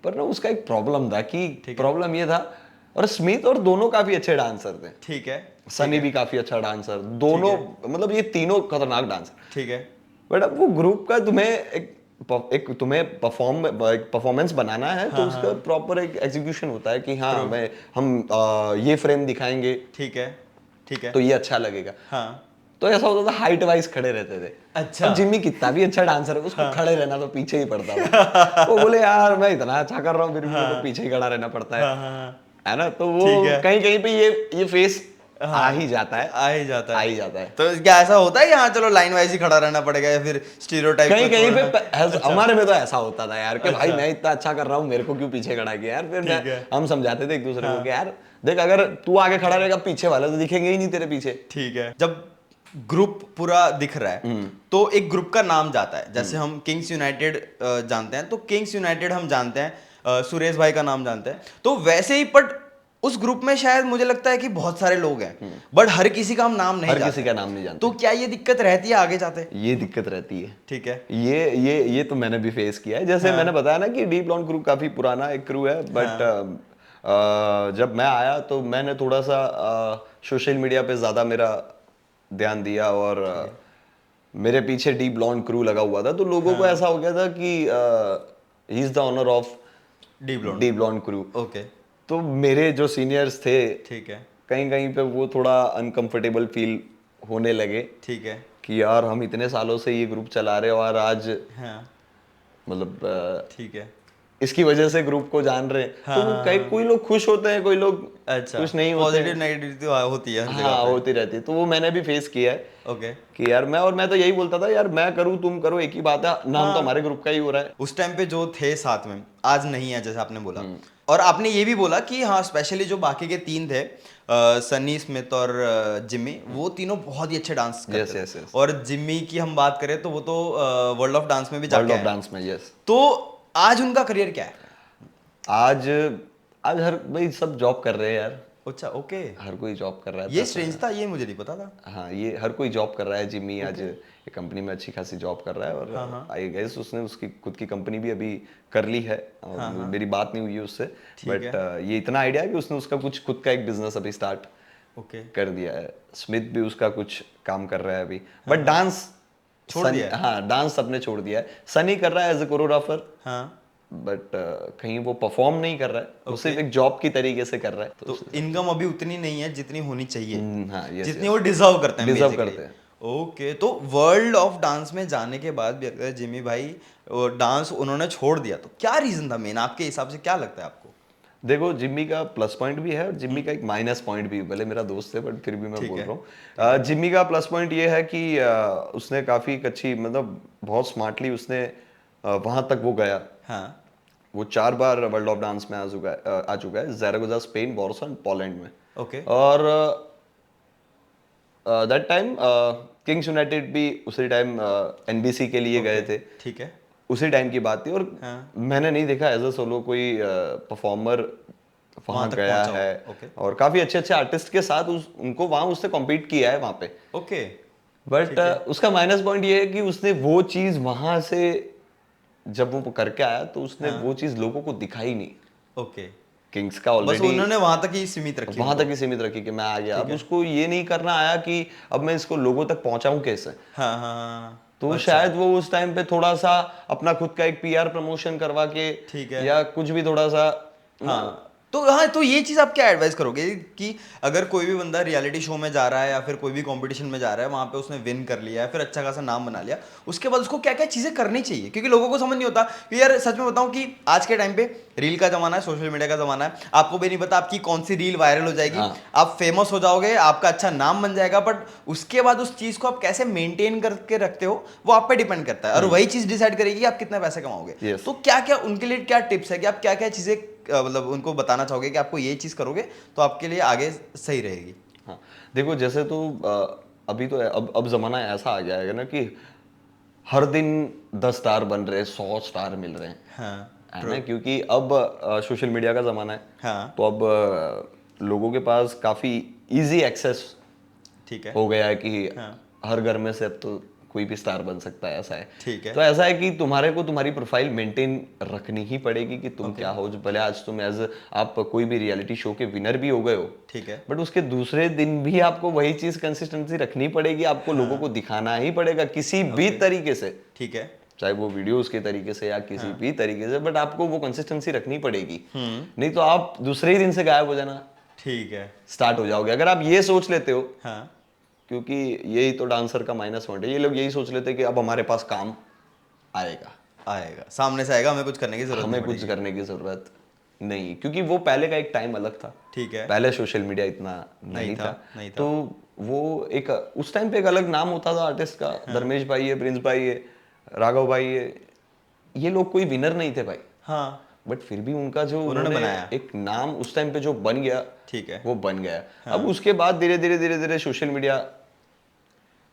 पर ना उसका एक प्रॉब्लम था कि ठीक है। प्रॉब्लम ये था, और स्मिथ और दोनों काफी अच्छे डांसर थे, ठीक है। सनी भी काफी अच्छा डांसर, दोनों मतलब ये तीनों खतरनाक डांसर। ठीक है। बट अब वो ग्रुप का तुम्हें एक तुम्हें परफॉर्मेंस बनाना है, तो उसका प्रॉपर एक एग्जीक्यूशन होता है कि हाँ हम ये फ्रेम दिखाएंगे ठीक है। ठीक है। तो ये अच्छा लगेगा। हाँ। तो ऐसा होता था, हाइट वाइज खड़े रहते थे। अच्छा। अब जिम्मी कितना भी अच्छा डांसर है, उसको खड़े रहना तो पीछे ही पड़ता था। वो बोले यार मैं इतना अच्छा कर रहा हूँ, फिर भी मेरे को पीछे ही खड़ा रहना पड़ता है। हाँ हाँ हाँ। है ना, तो वो ठीक है। कहीं कहीं पे ये फेस आ ही जाता है, आ ही जाता आ है। ही जाता है। तो क्या ऐसा होता है यहाँ चलो लाइन वाइज ही खड़ा रहना पड़ेगा, या फिर स्टीरियोटाइप कहीं को कहीं पे छोड़ना? हमारे में तो ऐसा होता था यार कि भाई अच्छा। मैं इतना अच्छा कर रहा हूँ, मेरे को क्यों पीछे खड़ा किया यार। फिर ठीक है। हम समझाते थे एक दूसरे को कि यार देख, अगर तू आगे खड़ा रहेगा, पीछे वाले तो दिखेंगे ही नहीं तेरे पीछे। ठीक है। जब ग्रुप पूरा दिख रहा है तो एक ग्रुप का नाम जाता है, जैसे हम किंग्स यूनाइटेड जानते हैं, तो किंग्स यूनाइटेड हम जानते हैं, सुरेश भाई का नाम जानते हैं, तो वैसे ही बट उस ग्रुप में शायद मुझे लगता है कि बहुत सारे लोग हैं, बट हर किसी का हम नाम नहीं हर जानते। किसी का नाम नहीं जानते। तो क्या ये दिक्कत रहती है आगे जाते? ये दिक्कत रहती है। ठीक है। ये तो मैंने भी फेस किया है। जैसे मैंने बताया ना कि डी ब्लॉन्ड क्रू काफी पुराना एक क्रू है, बट जब मैं आया तो मैंने थोड़ा सा सोशल मीडिया पे ज्यादा मेरा ध्यान दिया, और मेरे पीछे डी ब्लॉन्ड क्रू लगा हुआ था, तो लोगों को ऐसा हो गया था कि he is the honour of the blonde crew. Okay. तो मेरे जो सीनियर्स थे, ठीक है। कहीं कहीं पे वो थोड़ा अनकंफर्टेबल फील होने लगे ठीक है। कि यार हम इतने सालों से ये ग्रुप चला रहे हो, और आज हाँ। मतलब ठीक है। इसकी वजह से ग्रुप को जान रहे हैं। तो वो कोई लोग खुश होते हैं, कोई लोग अच्छा, खुश नहीं होते पॉजिटिव हैं। नेगेटिव होती है हर जगह हाँ, पे। होती रहती है। तो वो मैंने भी फेस किया है ओके। कि यार मैं तो यही बोलता था, यार मैं करूँ तुम करो, एक ही बात है, नाम तो हमारे ग्रुप का ही हो रहा है। उस टाइम पे जो थे साथ में, आज नहीं है, जैसे आपने बोला। और आपने ये भी बोला कि हाँ स्पेशली जो बाकी के तीन थे, सनी, स्मिथ और जिम्मी, वो तीनों बहुत ही अच्छे डांस करते थे। yes. और जिम्मी की हम बात करें तो वो तो वर्ल्ड ऑफ डांस में भी वर्ल्ड जाके ऑफ आए। डांस में, यस। तो आज उनका करियर क्या है? आज आज हर भाई सब जॉब कर रहे हैं यार। अच्छा, ओके। हर कोई जॉब कर रहा है। ये स्ट्रेंज था, ये मुझे नहीं पता था। हाँ, ये हर कोई जॉब कर रहा है। जिम्मी आज एक कंपनी में अच्छी खासी जॉब कर रहा है, और आई गेस उसने उसकी खुद की कंपनी भी अभी कर ली है, और मेरी बात नहीं हुई है उससे, बट ये इतना आइडिया है कि उसने उसका कुछ खुद का एक बिजनेस अभी स्टार्ट कर दिया है। स्मिथ भी उसका कुछ काम कर रहा है अभी, बट डांस छोड़ दिया है। हाँ, डांस सबने छोड़ दिया है। सनी कर रहा है एज ए कोरियोग्राफर, हाँ। बट कहीं वो परफॉर्म नहीं कर रहा है, वो सिर्फ एक जॉब की तरीके से कर रहा है। तो इनकम अभी उतनी नहीं है जितनी होनी चाहिए, हाँ, जितनी वो डिजर्व करते हैं, डिजर्व basically। करते हैं। ओके। तो वर्ल्ड ऑफ डांस में जाने के बाद भी अगर जिम्मी भाई डांस उन्होंने छोड़ दिया, तो क्या रीजन था मेन आपके हिसाब से, क्या लगता है आपको? देखो, जिम्मी का प्लस पॉइंट भी है और जिम्मी का एक माइनस पॉइंट भी, भले मेरा दोस्त है बट फिर भी मैं बोल रहा हूँ। जिम्मी का प्लस पॉइंट ये है कि उसने काफी अच्छी, मतलब बहुत स्मार्टली उसने वहां तक वो गया। हाँ। वो 4 बार वर्ल्ड ऑफ डांस में आ चुका है, ज़ैरागोजा स्पेन, वार्सो एंड पोलैंड में। ओके। और दैट टाइम किंग्स यूनाइटेड भी उसी टाइम एनबीसी के लिए गए थे। ठीक है। उसी टाइम की बात थी, और मैंने नहीं देखा एज अ सोलो कोई परफॉर्मर वहां तक गया पहुंचा हो। है, ओके। और काफी अच्छे अच्छे आर्टिस्ट के साथ उनको वहां उससे कॉम्पीट किया है वहां पे। ओके। बट उसका माइनस पॉइंट ये है कि उसने वो चीज वहां से जब वो करके आया तो उसने वो चीज लोगों को दिखाई नहीं। ओके। किंग्स का बस ऑलरेडी उन्होंने वहां तक ही सीमित रखी, वहां तक ही सीमित रखी कि मैं आ गया। अब उसको ये नहीं करना आया कि अब मैं इसको लोगों तक पहुंचाऊं कैसे। हाँ हाँ। तो शायद वो उस टाइम पे थोड़ा सा अपना खुद का एक पीआर प्रमोशन करवा के, ठीक है, या कुछ भी थोड़ा सा हाँ, तो ये चीज़ आप क्या एडवाइस करोगे कि अगर कोई भी बंदा रियलिटी शो में जा रहा है या फिर कोई भी कंपटीशन में जा रहा है, वहाँ पे उसने विन कर लिया है, फिर अच्छा खासा नाम बना लिया, उसके बाद उसको क्या क्या चीज़ें करनी चाहिए? क्योंकि लोगों को समझ नहीं होता कि यार सच में बताऊँ कि आज के टाइम पे रील का ज़माना है, सोशल मीडिया का ज़माना है, आपको भी नहीं पता आपकी कौन सी रील वायरल हो जाएगी, आप फेमस हो जाओगे, आपका अच्छा नाम बन जाएगा, बट उसके बाद उस चीज़ को आप कैसे मेंटेन करके रखते हो वो आप पे डिपेंड करता है, और वही चीज़ डिसाइड करेगी कि आप कितना पैसे कमाओगे। तो क्या क्या उनके लिए क्या टिप्स है कि आप क्या क्या चीज़ें मतलब उनको बताना चाहोगे कि आपको ये चीज़ करोगे तो आपके लिए आगे सही रहेगी? हाँ, देखो जैसे तो अभी तो अब जमाना ऐसा आ गया है ना कि हर दिन 10 स्टार बन रहे हैं, 100 स्टार मिल रहे हैं। हाँ। है ना, क्योंकि अब सोशल मीडिया का जमाना है। हाँ तो अब लोगों के पास काफी इजी एक्सेस ठीक है हो गया है कि हाँ हर घर में से अब तो कोई भी स्टार बन सकता है, ऐसा है। ठीक है तो ऐसा है कि तुम्हारे को तुम्हारी प्रोफाइल मेंटेन रखनी ही पड़ेगी कि तुम क्या हो। जो भले आज तुम आप कोई भी रियलिटी शो के विनर भी हो गए हो, ठीक है बट उसके दूसरे दिन भी आपको वही चीज कंसिस्टेंसी रखनी पड़ेगी। आपको लोगों को दिखाना ही पड़ेगा किसी भी तरीके से, ठीक है चाहे वो वीडियोस के तरीके से या किसी भी तरीके से, बट आपको वो कंसिस्टेंसी रखनी पड़ेगी। नहीं तो आप दूसरे ही दिन से गायब हो जाना ठीक है स्टार्ट हो जाओगे। अगर आप ये सोच लेते हो, हाँ क्योंकि यही तो डांसर का माइनस पॉइंट है, ये लोग यही सोच लेते हैं कि अब हमारे पास काम आएगा, आएगा सामने से आएगा, हमें कुछ करने की जरूरत हमें नहीं कुछ पड़ेगी। करने की जरूरत नहीं, क्योंकि वो पहले का एक टाइम अलग था। ठीक है पहले सोशल मीडिया इतना नहीं था, नहीं था। तो वो एक उस टाइम पे एक अलग नाम होता था आर्टिस्ट का। धर्मेश भाई है, प्रिंस भाई है, राघव भाई है, ये लोग कोई विनर नहीं थे भाई, हाँ बट फिर भी उनका जो उन्होंने बनाया। एक नाम उस टाइम पे जो बन गया, ठीक है वो बन गया। अब उसके बाद धीरे धीरे सोशल मीडिया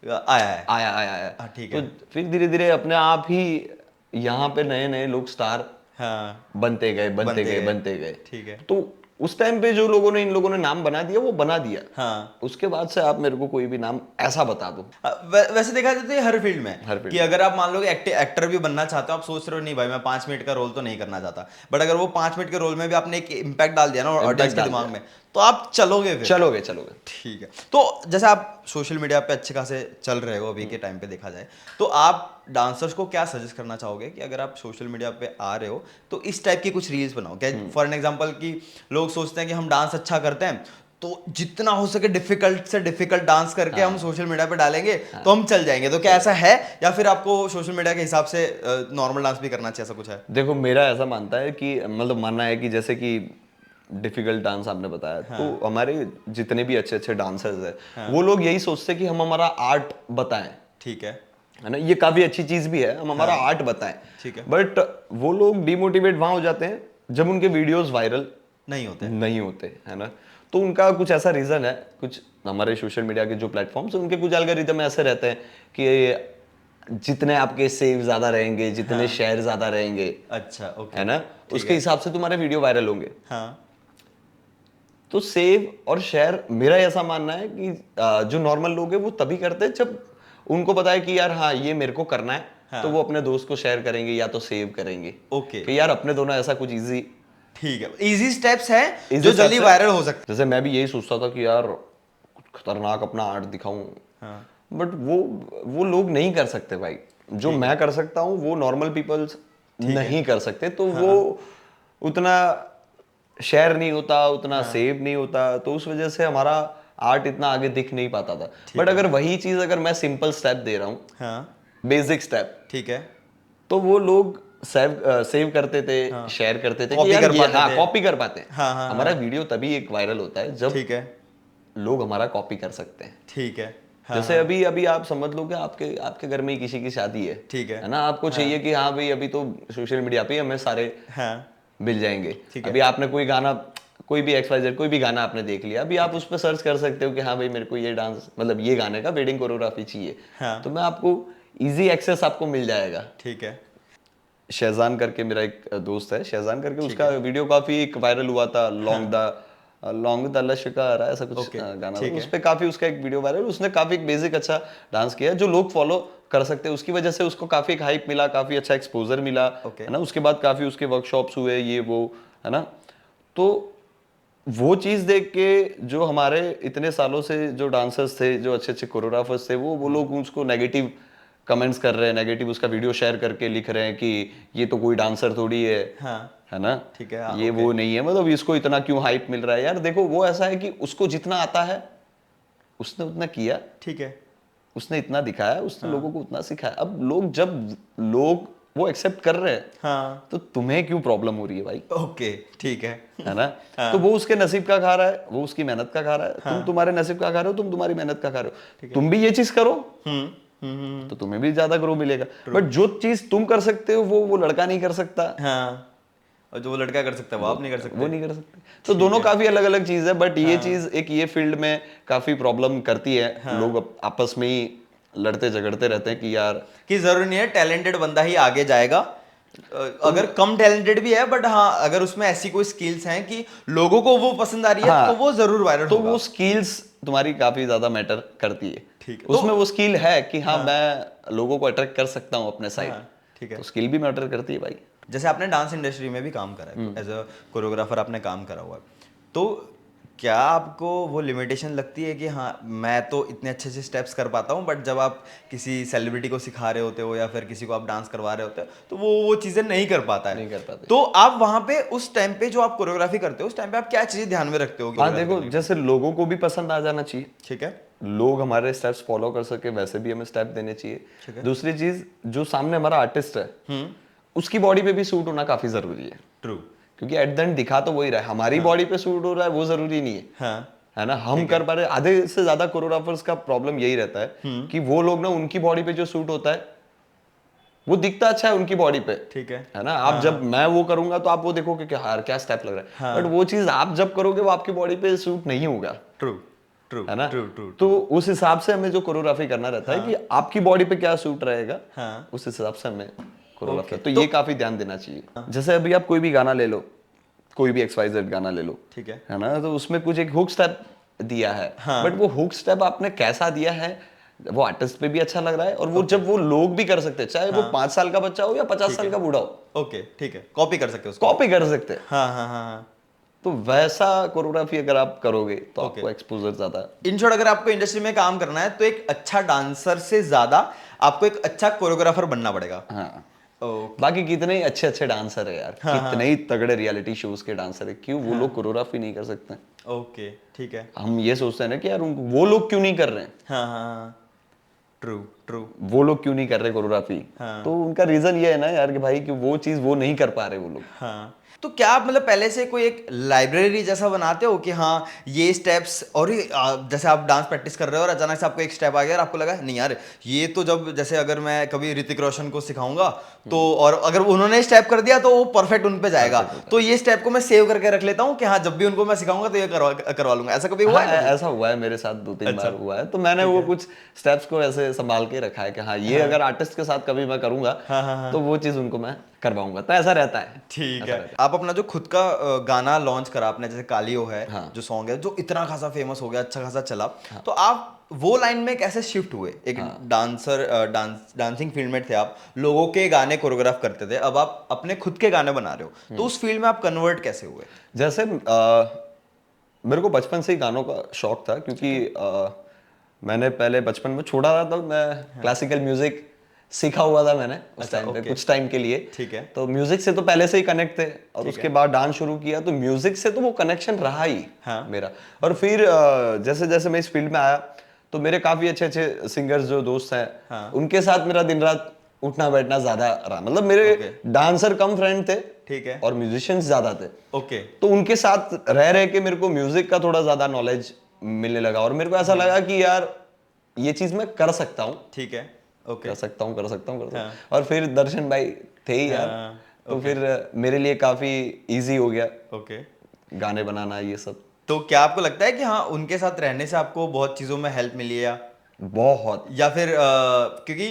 आया है आया आया आया हाँ ठीक तो है फिर धीरे धीरे अपने आप ही यहाँ पे नए नए लोग स्टार हाँ बनते गए बनते गए। बनते गए। ठीक है तो उस टाइम पे जो लोगों ने इन लोगों ने नाम बना दिया वो बना दिया। हाँ उसके बाद से आप मेरे को कोई भी नाम ऐसा बता दो। वैसे देखा जाए तो ये हर फील्ड में हर फील्ड कि अगर आप मान लो कि एक्टर भी बनना चाहते हो, आप सोच रहे हो नहीं भाई मैं 5 मिनट का रोल तो नहीं करना चाहता, बट अगर वो 5 मिनट के रोल में भी आपने एक इम्पैक्ट डाल दिया ना ऑडियंस के डाल दिमाग में, तो आप चलोगे फिर। चलोगे ठीक है। तो जैसे आप सोशल मीडिया पे अच्छे खासे चल रहे हो अभी के टाइम पे देखा जाए, तो आप डांसर्स को क्या सजेस्ट करना चाहोगे कि अगर आप सोशल मीडिया पे आ रहे हो तो इस टाइप की कुछ रील्स बनाओ? क्या फॉर एन एग्जांपल कि लोग सोचते हैं कि हम डांस अच्छा करते हैं तो जितना हो सके डिफिकल्ट से डिफिकल्ट डांस करके हम सोशल मीडिया पे डालेंगे तो हम चल जाएंगे, तो क्या ऐसा है या फिर आपको सोशल मीडिया के हिसाब से नॉर्मल डांस भी करना चाहिए, ऐसा कुछ है? देखो मेरा ऐसा मानता है कि मतलब मानना है कि जैसे कि डिफिकल्ट डांस आपने बताया, तो हमारे जितने भी अच्छे अच्छे डांसर्स हैं वो लोग यही सोचते हैं कि हम हमारा आर्ट बताएं। ठीक है ना, ये काफी अच्छी चीज भी है, हम हमारा आर्ट बताएं। ठीक है बट वो लोग डिमोटिवेट वहां हो जाते हैं जब उनके वीडियोस वायरल नहीं होते है ना। तो उनका कुछ ऐसा रीजन है, कुछ हमारे सोशल मीडिया के जो प्लेटफॉर्म्स हैं उनके कुछ एल्गोरिदम ऐसे रहते हैं कि जितने आपके सेव ज्यादा रहेंगे, जितने शेयर ज्यादा रहेंगे, अच्छा ओके है ना, उसके हिसाब से तुम्हारे वीडियो वायरल होंगे। हाँ तो सेव और शेयर मेरा ऐसा मानना है कि जो नॉर्मल लोग हैं वो तभी करते हैं जब उनको पता है कि यार हाँ ये मेरे को करना है, तो वो अपने दोस्त को शेयर करेंगे या तो सेव करेंगे। ओके कि यार अपने दोनों ऐसा कुछ इजी ठीक है, इजी स्टेप्स हैं जो जल्दी वायरल हो सकते जैसे मैं भी यही सोचता था कि यार कुछ खतरनाक अपना आर्ट दिखाऊं, बट वो लोग नहीं कर सकते भाई। जो मैं कर सकता हूँ वो नॉर्मल पीपल्स नहीं कर सकते, तो वो उतना शेयर नहीं होता, उतना सेव नहीं होता, तो उस वजह से हमारा आर्ट इतना आगे दिख नहीं पाता था। बट अगर वही चीज अगर मैं सिंपल स्टेप दे रहा हूँ, हाँ बेसिक स्टेप, ठीक है तो वो लोग सेव करते थे, शेयर करते थे कि यार ये हाँ कॉपी कर पाते हैं। हाँ, हमारा वीडियो तभी एक वायरल होता है जब ठीक है लोग हमारा कॉपी कर सकते हैं। ठीक है जैसे अभी अभी आप समझ लो कि आपके घर में ही किसी की शादी है, ठीक है ना, आपको चाहिए कि हाँ भाई अभी तो सोशल मीडिया पे हमें सारे हाँ मिल जाएंगे। अभी आपने कोई गाना, कोई भी XYZ कोई भी गाना आपने देख लिया, अभी आप उस पर सर्च कर सकते हो कि हाँ भाई मेरे को ये डांस मतलब ये गाने का वेडिंग कोरियोग्राफी चाहिए, तो मैं आपको इजी एक्सेस आपको मिल जाएगा। ठीक है शहजान करके मेरा एक दोस्त है, शहजान करके, उसका वीडियो काफी एक वायरल हुआ था, लॉन्ग द लश्कर ऐसा कुछ गाना था, उस पे काफी उसका एक वीडियो वायरल, उसने काफी एक बेसिक अच्छा डांस किया जो लोग फॉलो कर सकते हैं। उसकी वजह से उसको काफी एक हाइप मिला, काफी अच्छा एक्सपोजर मिला, है ना। उसके बाद काफी उसके वर्कशॉप्स हुए, ये वो, है ना। तो वो चीज देख के जो हमारे इतने सालों से जो डांसर्स थे, जो अच्छे अच्छे कोरियोग्राफर्स थे, वो लोग उसको नेगेटिव कमेंट्स कर रहे हैं, नेगेटिव उसका वीडियो शेयर करके लिख रहे हैं कि ये तो कोई डांसर थोड़ी है, है ना, ठीक है ये वो नहीं है, मतलब इसको इतना क्यों हाइप मिल रहा है। यार देखो वो ऐसा है कि उसको जितना आता है उसने उतना किया, ठीक है, उसने इतना दिखाया, उसने लोगों को उतना सिखाया। अब लोग वो एक्सेप्ट कर रहे हैं, तो तुम्हें क्यों प्रॉब्लम हो रही है भाई? ओके ठीक है ना। तो वो उसके नसीब का खा रहा है, वो उसकी मेहनत का खा रहा है, तुम तुम्हारे नसीब का खा रहे हो, तुम तुम्हारी मेहनत का खा रहे हो, तुम भी ये चीज करो तो तुम्हें भी ज्यादा ग्रो मिलेगा। बट जो चीज तुम कर सकते हो वो लड़का नहीं कर सकता, और जो वो लड़का कर सकता है वो आप नहीं कर सकते, वो नहीं कर सकते। तो दोनों काफी अलग अलग चीज है, बट ये चीज एक ये फील्ड में काफी प्रॉब्लम करती है। लोग आपस में ही लड़ते झगड़ते रहते हैं कि यार कि जरूरी नहीं है टैलेंटेड बंदा ही आगे जाएगा, अगर कम टैलेंटेड भी है बट हाँ अगर उसमें ऐसी कोई स्किल्स हैं कि लोगों को वो पसंद आ रही है हाँ, तो वो जरूर वायरल तो होगा। वो स्किल्स तुम्हारी काफी ज्यादा मैटर करती है। ठीक है, उसमें तो वो स्किल है कि हाँ, मैं लोगों को अट्रैक्ट कर सकता हूँ अपने साइड। हाँ ठीक है। तो स्किल भी मैटर करती है भाई। जैसे आपने डांस इंडस्ट्री में भी काम करा है, एज अ कोरियोग्राफर आपने काम करा हुआ है, तो क्या आपको वो लिमिटेशन लगती है कि हाँ मैं तो इतने अच्छे से स्टेप्स कर पाता हूँ बट जब आप किसी सेलिब्रिटी को सिखा रहे होते हो या फिर किसी को आप डांस करवा रहे होते हो तो वो चीज़ें नहीं कर पाता है, नहीं कर पाते। तो आप वहाँ पे उस टाइम पे जो आप कोरियोग्राफी करते हो उस टाइम पे आप क्या चीज़ें ध्यान में रखते हो? हाँ देखो, जैसे लोगों को भी पसंद आ जाना चाहिए, ठीक है, लोग हमारे स्टेप्स फॉलो कर सके, वैसे भी हमें स्टेप देने चाहिए। दूसरी चीज, जो सामने हमारा आर्टिस्ट है उसकी बॉडी पे भी सूट होना काफी जरूरी है। ट्रू, क्योंकि एट द एंड दिखा तो वही रहा है, हमारी बॉडी पे सूट हो रहा है वो जरूरी नहीं है। हाँ है ना, हम कर पा रहे। आधे से ज्यादा कोरियोग्राफर्स का प्रॉब्लम यही रहता है कि वो लोग ना, उनकी बॉडी पे जो सूट होता है वो दिखता अच्छा है उनकी बॉडी पे, ठीक है ना। आप जब मैं वो करूंगा तो आप वो देखोगे कि यार क्या स्टेप लग रहा है, बट वो चीज आप जब करोगे वो आपकी बॉडी पे सूट नहीं होगा। ट्रू ट्रू है ना, ट्रू ट्रू, तो उस हिसाब से हमें जो कोरियोग्राफी करना रहता है कि आपकी बॉडी पे क्या सूट रहेगा, उस हिसाब से हमें कोरियोग्राफी, तो ये काफी ध्यान देना चाहिए। जैसे अभी आप कोई भी गाना ले लो, कोई भी XYZ गाना ले लो, ठीक है ना, तो उसमें कुछ एक हुक स्टेप दिया है, बट वो हुक स्टेप आपने कैसा दिया है वो आर्टिस्ट पे भी अच्छा लग रहा है, और वो जब वो लोग भी कर सकते हैं, चाहे वो 5 साल का बच्चा हो या 50 साल का बूढ़ा हो। ओके ठीक है, कॉपी कर सकते हो उसको, कॉपी कर सकते हैं। हाँ हाँ हाँ हाँ। तो वैसा कोरियोग्राफी अगर आप करोगे तो आपको एक्सपोजर ज्यादा। इन शॉर्ट अगर आपको इंडस्ट्री में काम करना है तो एक अच्छा डांसर से ज्यादा आपको एक अच्छा कोरियोग्राफर बनना पड़ेगा। हाँ, ओके बाकी कितने ही अच्छे अच्छे डांसर है यार, कितने ही तगड़े रियलिटी शोज के डांसर है, क्यों वो लोग कोरियोग्राफी नहीं कर सकते? ओके ठीक है, हम ये सोचते हैं ना कि यार वो लोग क्यों नहीं कर रहे हैं, हाँ हाँ ट्रू ट्रू, वो लोग क्यों नहीं कर रहे कोरियोग्राफी। तो उनका रीजन ये है ना यार कि भाई कि वो चीज वो नहीं कर पा रहे वो लोग। हाँ। तो क्या आप मतलब पहले से कोई एक लाइब्रेरी जैसा बनाते हो कि हाँ ये स्टेप्स, और जैसे आप डांस प्रैक्टिस कर रहे हो और अचानक से आपको एक स्टेप आ गया और आपको लगा नहीं यार ये तो, जब जैसे अगर मैं कभी ऋतिक रोशन को सिखाऊंगा तो और अगर उन्होंने स्टेप कर दिया तो वो परफेक्ट उन पे जाएगा, तो ये स्टेप को मैं सेव करके रख लेता हूँ कि हाँ जब भी उनको मैं सिखाऊंगा तो ये करवा लूंगा, ऐसा कभी हुआ है? ऐसा हुआ है मेरे साथ 2-3 बार हुआ है, तो मैंने वो कुछ स्टेप्स को ऐसे संभाल के रखा है कि हाँ ये अगर आर्टिस्ट के साथ कभी मैं करूंगा तो वो चीज उनको मैं करवाऊंगा, तो ऐसा रहता है। ठीक है। आप अपना जो खुद का गाना लॉन्च करा आपने, जैसे कालियो है, जो सॉन्ग है जो इतना खासा फेमस हो गया, अच्छा खासा चला, तो आप वो लाइन में कैसे शिफ्ट हुए? एक डांसर, डांसिंग फील्ड में थे आप, लोगों के गाने कोरियोग्राफ करते थे, अब आप अपने खुद के गाने बना रहे हो, तो उस फील्ड में आप कन्वर्ट कैसे हुए? जैसे मेरे को बचपन से ही गानों का शौक था, क्योंकि मैंने पहले बचपन में छोड़ा था, तो मैं क्लासिकल म्यूजिक सीखा हुआ था मैंने उस टाइम पे, कुछ टाइम के लिए। ठीक है। तो म्यूजिक से तो पहले से ही कनेक्ट थे, और उसके बाद डांस शुरू किया तो म्यूजिक से तो वो कनेक्शन रहा ही मेरा। और फिर जैसे जैसे मैं इस फील्ड में आया तो मेरे काफी अच्छे अच्छे सिंगर्स जो दोस्त हैं, उनके साथ मेरा दिन रात उठना बैठना ज्यादा रहा, मतलब मेरे डांसर कम फ्रेंड थे, ठीक है, और म्यूजिशियंस ज्यादा थे। ओके, तो उनके साथ रह रहे के मेरे को म्यूजिक का थोड़ा ज्यादा नॉलेज मिलने लगा, और मेरे को ऐसा लगा कि यार ये चीज मैं कर सकता हूँ। ठीक है, ओके, कर सकता हूँ। और फिर दर्शन भाई थे ही यार, तो फिर मेरे लिए काफी इजी हो गया ओके गाने बनाना ये सब। तो क्या आपको लगता है कि हाँ उनके साथ रहने से आपको बहुत चीज़ों में हेल्प मिली है, या बहुत, या फिर क्योंकि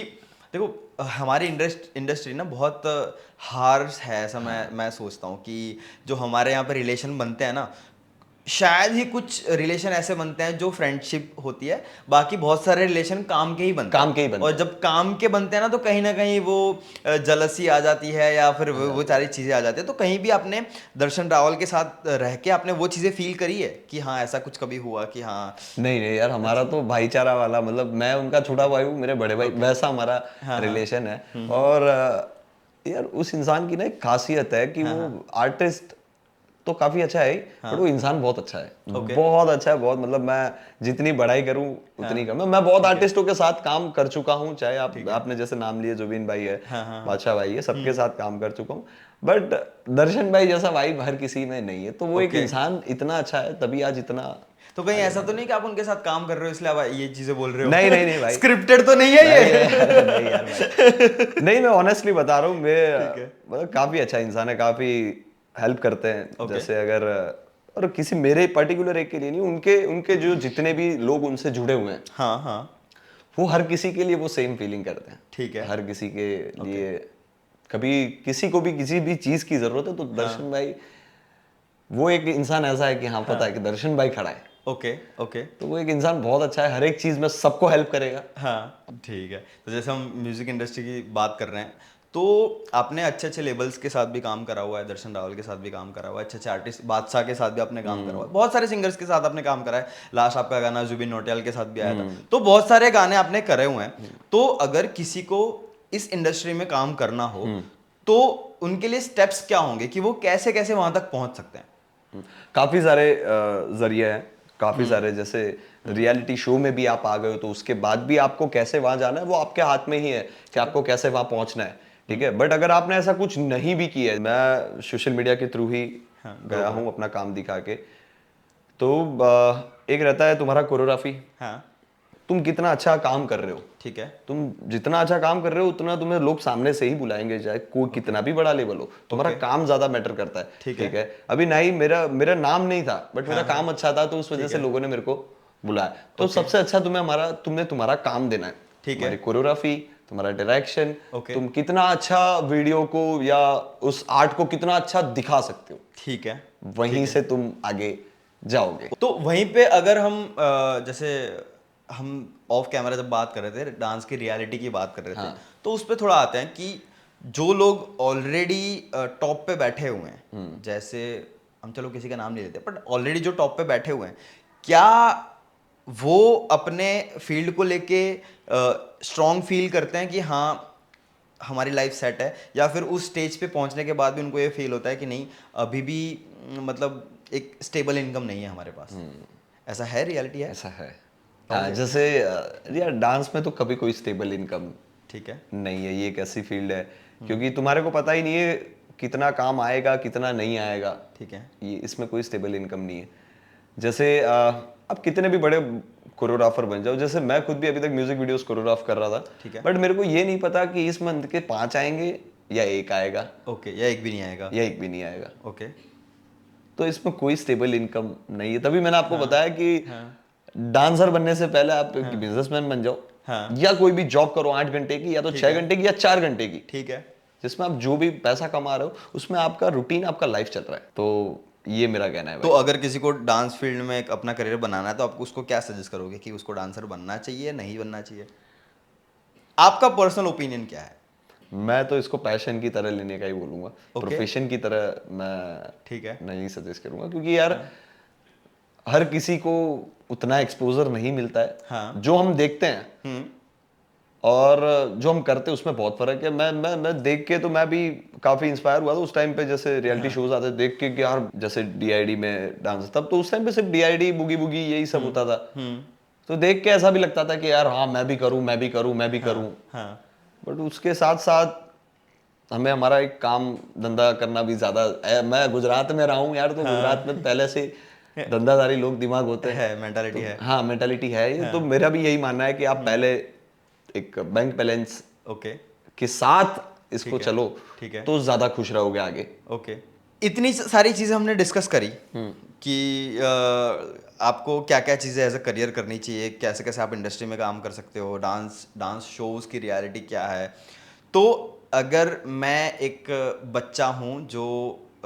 देखो हमारी इंडस्ट्री ना बहुत हार्श है, ऐसा मैं सोचता हूँ कि जो हमारे यहाँ पे रिलेशन बनते हैं ना, शायद ही कुछ रिलेशन ऐसे बनते हैं जो फ्रेंडशिप होती है, बाकी बहुत सारे रिलेशन काम के ही बनते हैं। और जब काम के बनते हैं ना तो कहीं ना कहीं वो जलसी आ जाती है, या फिर वो सारी चीज़ें आ जाती है। तो कहीं भी आपने दर्शन रावल के साथ रह के आपने वो चीज़ें फील करी है कि हाँ ऐसा कुछ कभी हुआ कि हाँ? नहीं यार, हमारा तो भाईचारा वाला, मतलब मैं उनका छोटा भाई हूँ, मेरे बड़े भाई, वैसा हमारा रिलेशन है। और यार उस इंसान की ना एक खासियत है कि वो आर्टिस्ट तो काफी अच्छा है, बट वो इंसान बहुत अच्छा है, बहुत अच्छा है, बहुत, मतलब मैं जितनी बड़ाई करूं उतनी कम है। मैं बहुत आर्टिस्टों के साथ काम कर चुका हूं, चाहे आपने जैसे नाम लिए जुबिन भाई है, बादशाह भाई है, सबके साथ काम कर चुका हूं, बट दर्शन भाई जैसा वाइब हर किसी में नहीं है। तो वो एक इंसान इतना अच्छा है तभी आज इतना। तो कहीं ऐसा तो नहीं कि आप उनके साथ काम कर रहे हो इसलिए आप ये चीजें बोल रहे हो? नहीं भाई, स्क्रिप्टेड तो नहीं है ये? नहीं यार भाई, नहीं, मैं ऑनेस्टली बता रहा हूँ, मैं मतलब काफी अच्छा इंसान है, काफी हेल्प करते हैं। जैसे अगर, और किसी मेरे पर्टिकुलर एक के लिए नहीं, उनके जो जितने भी लोग उनसे जुड़े हुए हैं, हाँ, वो हर किसी के लिए वो सेम फीलिंग करते हैं। ठीक है, हर किसी के लिए कभी किसी को भी किसी भी चीज की जरूरत है तो दर्शन भाई वो एक इंसान ऐसा है कि हाँ पता है कि दर्शन भाई खड़ा है, ओके ओके। तो वो एक इंसान बहुत अच्छा है, हर एक चीज में सबको हेल्प करेगा। हाँ ठीक है। तो जैसे हम म्यूजिक इंडस्ट्री की बात कर रहे हैं, तो आपने अच्छे अच्छे लेबल्स के साथ भी काम करा हुआ है, दर्शन रावल के साथ भी काम करा हुआ है, अच्छे अच्छे आर्टिस्ट बादशाह के साथ भी आपने काम करा हुआ है, बहुत सारे सिंगर्स के साथ आपने काम करा है। लास्ट आपका गाना जुबिन नौटियाल के साथ भी आया था, तो बहुत सारे गाने आपने करे हुए हैं। तो अगर किसी को इस इंडस्ट्री में काम करना हो तो उनके लिए स्टेप्स क्या होंगे कि वो कैसे कैसे वहां तक पहुंच सकते हैं? काफी सारे जरिए हैं, काफी सारे, जैसे रियलिटी शो में भी आप आ गए हो तो उसके बाद भी आपको कैसे वहां जाना है वो आपके हाथ में ही है कि आपको कैसे वहां पहुंचना है, ठीक है। बट अगर आपने ऐसा कुछ नहीं भी किया है, मैं सोशल मीडिया के थ्रू ही गया हूँ अपना काम दिखा के, तो एक रहता है तुम्हारा कोरियोग्राफी, हाँ तुम कितना अच्छा काम कर रहे हो, ठीक है। तुम जितना अच्छा काम कर रहे हो उतना तुम्हें लोग सामने से ही बुलाएंगे, चाहे कोई कितना भी बड़ा लेवल हो, तुम्हारा काम ज्यादा मैटर करता है, ठीक ठीक है। अभी नहीं, मेरा मेरा नाम नहीं था बट मेरा काम अच्छा था तो उस वजह से लोगों ने मेरे को बुलाया। तो सबसे अच्छा तुमने तुम्हारा काम देना है, ठीक है। तुम्हारी कोरियोग्राफी, तुम्हारा डायरेक्शन, ओके। तुम कितना अच्छा वीडियो को या उस आर्ट को कितना अच्छा दिखा सकते हो, ठीक है। वहीं से तुम आगे जाओगे। तो वहीं पे अगर हम जैसे हम ऑफ कैमरा जब बात कर रहे थे, डांस की रियलिटी की बात कर रहे थे, तो उस पे थोड़ा आते हैं कि जो लोग ऑलरेडी टॉप पे बैठे हुए हैं, जैसे हम चलो किसी का नाम नहीं लेते, बट ऑलरेडी जो टॉप पे बैठे हुए हैं, क्या वो अपने फील्ड को लेके स्ट्रांग फील करते हैं कि हाँ हमारी लाइफ सेट है, या फिर उस स्टेज पे पहुंचने के बाद भी उनको ये फील होता है कि नहीं अभी भी मतलब एक स्टेबल इनकम नहीं है हमारे पास? ऐसा है, रियलिटी है? ऐसा है। हाँ, जैसे यार डांस में तो कभी कोई स्टेबल इनकम ठीक है। नहीं है, ये एक ऐसी फील्ड है क्योंकि तुम्हारे को पता ही नहीं है कितना काम आएगा कितना नहीं आएगा, ठीक है। ये इसमें कोई स्टेबल इनकम नहीं है। जैसे अब कितने भी बड़े कोरियोग्राफर बन जाओ, जैसे मैं खुद भी अभी तक म्यूजिक वीडियोस कोरियोग्राफ कर रहा था, ठीक है। बट मेरे को ये नहीं पता कि इस मंथ के 5 आएंगे या 1 आएगा, ओके, या एक भी नहीं आएगा? या 1 भी नहीं आएगा। ओके। तो इसमें कोई स्टेबल इनकम नहीं है। तभी मैंने आपको बताया कि डांसर बनने से पहले आप बिजनेसमैन बन जाओ, या कोई भी जॉब करो 8 घंटे की, या तो 6 घंटे की या 4 घंटे की, ठीक है। जिसमें आप जो भी पैसा कमा रहे हो उसमें आपका रूटीन, आपका लाइफ चल रहा है। तो ये मेरा कहना है तो भाई। अगर किसी को डांस फील्ड में एक अपना करियर बनाना है तो आप उसको क्या सजेस्ट करोगे कि उसको डांसर बनना चाहिए, नहीं बनना चाहिए? आपका पर्सनल ओपिनियन क्या है? मैं तो इसको पैशन की तरह लेने का ही बोलूंगा, प्रोफेशन की तरह मैं ठीक है। नहीं सजेस्ट करूंगा, क्योंकि यार हर किसी को उतना एक्सपोजर नहीं मिलता है। हाँ। जो हम देखते हैं और जो हम करते हैं उसमें बहुत फर्क है। मैं देख के तो मैं भी काफी इंस्पायर हुआ था उस टाइम पे, जैसे रियलिटी शोज आते देख के कि यार जैसे डीआईडी में डांस, तब तो उस टाइम पे सिर्फ डीआईडी बुगी बुगी यही सब होता था, तो देख के ऐसा भी लगता था कि यार हाँ मैं भी करूं मैं भी करूं मैं भी करूं। हाँ। बट उसके साथ साथ हमें हमारा एक काम धंधा करना भी ज्यादा, मैं गुजरात में रहा हूँ यार, तो गुजरात में पहले से धंधादारी लोग दिमाग होते हैं, मेंटालिटी है। हाँ मेंटालिटी है ये। तो मेरा भी यही मानना है कि आप पहले एक बैंक बैलेंस ओके के साथ इसको चलो, ठीक है। तो ज्यादा खुश रहोगे आगे। ओके। इतनी सारी चीजें हमने डिस्कस करी कि आपको क्या क्या चीज़ें एज अ करियर करनी चाहिए, कैसे कैसे आप इंडस्ट्री में काम कर सकते हो, डांस शोज़ की रियलिटी क्या है। तो अगर मैं एक बच्चा हूँ जो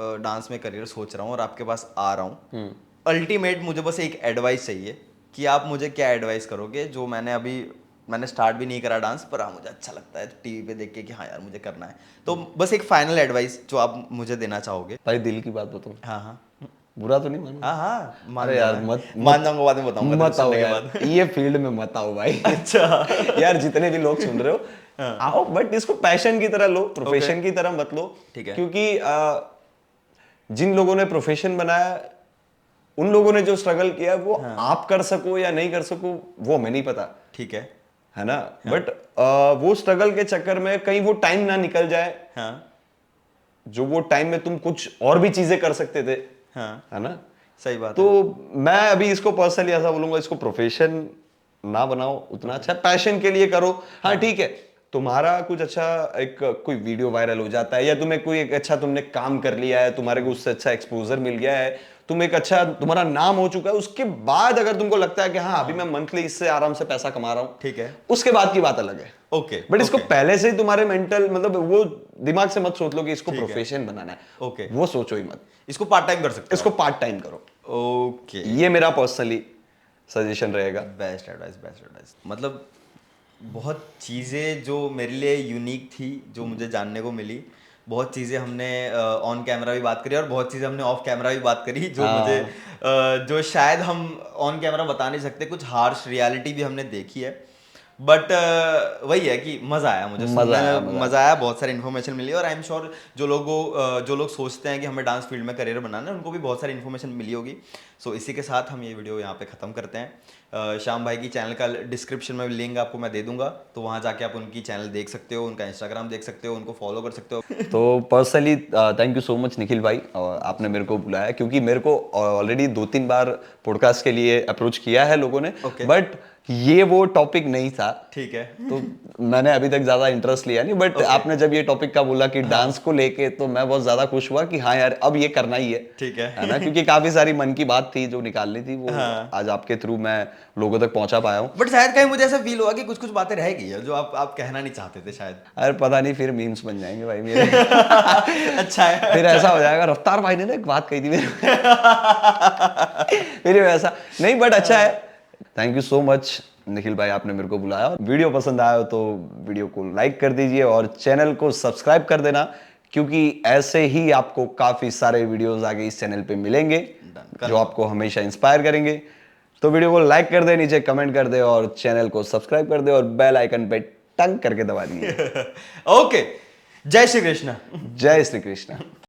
डांस में करियर सोच रहा हूँ और आपके पास आ रहा हूँ, अल्टीमेट मुझे बस एक एडवाइस चाहिए कि आप मुझे क्या एडवाइस करोगे, जो मैंने स्टार्ट भी नहीं करा डांस, पर हाँ मुझे अच्छा लगता है टीवी पे देख के कि हाँ यार मुझे करना है। तो बस एक फाइनल एडवाइस जो आप मुझे देना चाहोगे। भाई दिल की बात बताऊं, हाँ हाँ बुरा तो नहीं मानो? हाँ हाँ अरे यार मान जाऊंगा, बाद में बताऊंगा मत आओ सुनने के यार, बाद। ये फील्ड में मत आओ भाई। अच्छा यार जितने भी लोग सुन रहे हो आओ, बट इसको पैशन की तरह लो, प्रोफेशन की तरह मत लो। ठीक है। क्योंकि जिन लोगों ने प्रोफेशन बनाया, उन लोगों ने जो स्ट्रगल किया वो आप कर सको या नहीं कर सको वो हमें नहीं पता, ठीक है ना। बट वो स्ट्रगल के चक्कर में कहीं वो टाइम ना निकल जाए, हाँ जो वो टाइम में तुम कुछ और भी चीजें कर सकते थे, हाँ है ना। सही बात है। तो मैं अभी इसको पर्सनली ऐसा बोलूंगा, इसको प्रोफेशन ना बनाओ उतना अच्छा, पैशन के लिए करो। हाँ ठीक है, तुम्हारा कुछ अच्छा एक कोई वीडियो वायरल हो जाता है, या तुम्हें कोई एक अच्छा तुमने काम कर लिया है, तुम्हारे को उससे अच्छा एक्सपोजर मिल गया है, तुम एक अच्छा तुम्हारा नाम हो चुका है, उसके बाद अगर तुमको लगता है कि हाँ अभी मैं मंथली इससे आराम से पैसा कमा रहा हूँ, ठीक है, उसके बाद की बात अलग है। ओके, बट इसको ओके, पहले से ही तुम्हारे मेंटल मतलब वो दिमाग से मत सोच लो कि इसको ठीक है। प्रोफेशन बनाना है, ओके, वो सोचो ही मत। इसको पार्ट टाइम कर सकते इसको पार्ट टाइम करो, हो। ओके, ये मेरा पर्सनली सजेशन रहेगा। Best advice, best advice. मतलब बहुत चीज़ें जो मेरे लिए यूनिक थी, जो मुझे जानने को मिली, बहुत चीज़ें हमने ऑन कैमरा भी बात करी और बहुत चीज़ें हमने ऑफ कैमरा भी बात करी, जो मुझे जो शायद हम ऑन कैमरा बता नहीं सकते, कुछ हार्श रियलिटी भी हमने देखी है। बट वही है कि मज़ा आया मुझे सुनने में, मज़ा आया, बहुत सारी इन्फॉर्मेशन मिली और आई एम श्योर जो लोग सोचते हैं कि हमें डांस फील्ड में करियर बनाना है, उनको भी बहुत सारी इन्फॉर्मेशन मिली होगी। सो इसी के साथ हम ये वीडियो यहाँ पे ख़त्म करते हैं। श्याम भाई की चैनल का डिस्क्रिप्शन में लिंक आपको मैं दे दूंगा, तो वहाँ जाके आप उनकी चैनल देख सकते हो, उनका इंस्टाग्राम देख सकते हो, उनको फॉलो कर सकते हो। तो personally thank you so much Nikhil भाई, आपने मेरे को बुलाया, क्योंकि मेरे को ऑलरेडी 2-3 बार पॉडकास्ट के लिए अप्रोच किया है लोगों ने, Okay. बट ये वो टॉपिक नहीं था, ठीक है, तो मैंने अभी तक ज्यादा इंटरेस्ट लिया नहीं। बट आपने जब ये टॉपिक का बोला कि डांस को लेके, तो मैं बहुत ज्यादा खुश हुआ कि हाँ यार अब ये करना ही है, ठीक है ना, क्योंकि काफी सारी मन की बात थी जो निकालनी थी, वो आज आपके थ्रू मैं लोगों तक पहुंचा पाया हूँ। बट शायद कहीं मुझे ऐसा फील हुआ कि कुछ कुछ बातें रह गई है जो आप कहना नहीं चाहते थे शायद। अरे पता नहीं, फिर मीम्स बन जाएंगे भाई मेरे। अच्छा है, फिर ऐसा हो जाएगा, रफ्तार भाई ने ना एक बात कही थी मेरे फिर वैसा नहीं, बट अच्छा है। Thank you so much Nikhil भाई, आपने मेरे को बुलाया। वीडियो पसंद आया हो तो वीडियो को लाइक कर दीजिए और चैनल को सब्सक्राइब कर देना, क्योंकि ऐसे ही आपको काफी सारे वीडियोस आगे इस चैनल पे मिलेंगे जो आपको हमेशा इंस्पायर करेंगे। तो वीडियो को लाइक कर दे, नीचे कमेंट कर दे और चैनल को सब्सक्राइब कर दे और बेल आइकन पे टंग करके दबा दिए। ओके, जय श्री कृष्ण। जय श्री कृष्ण।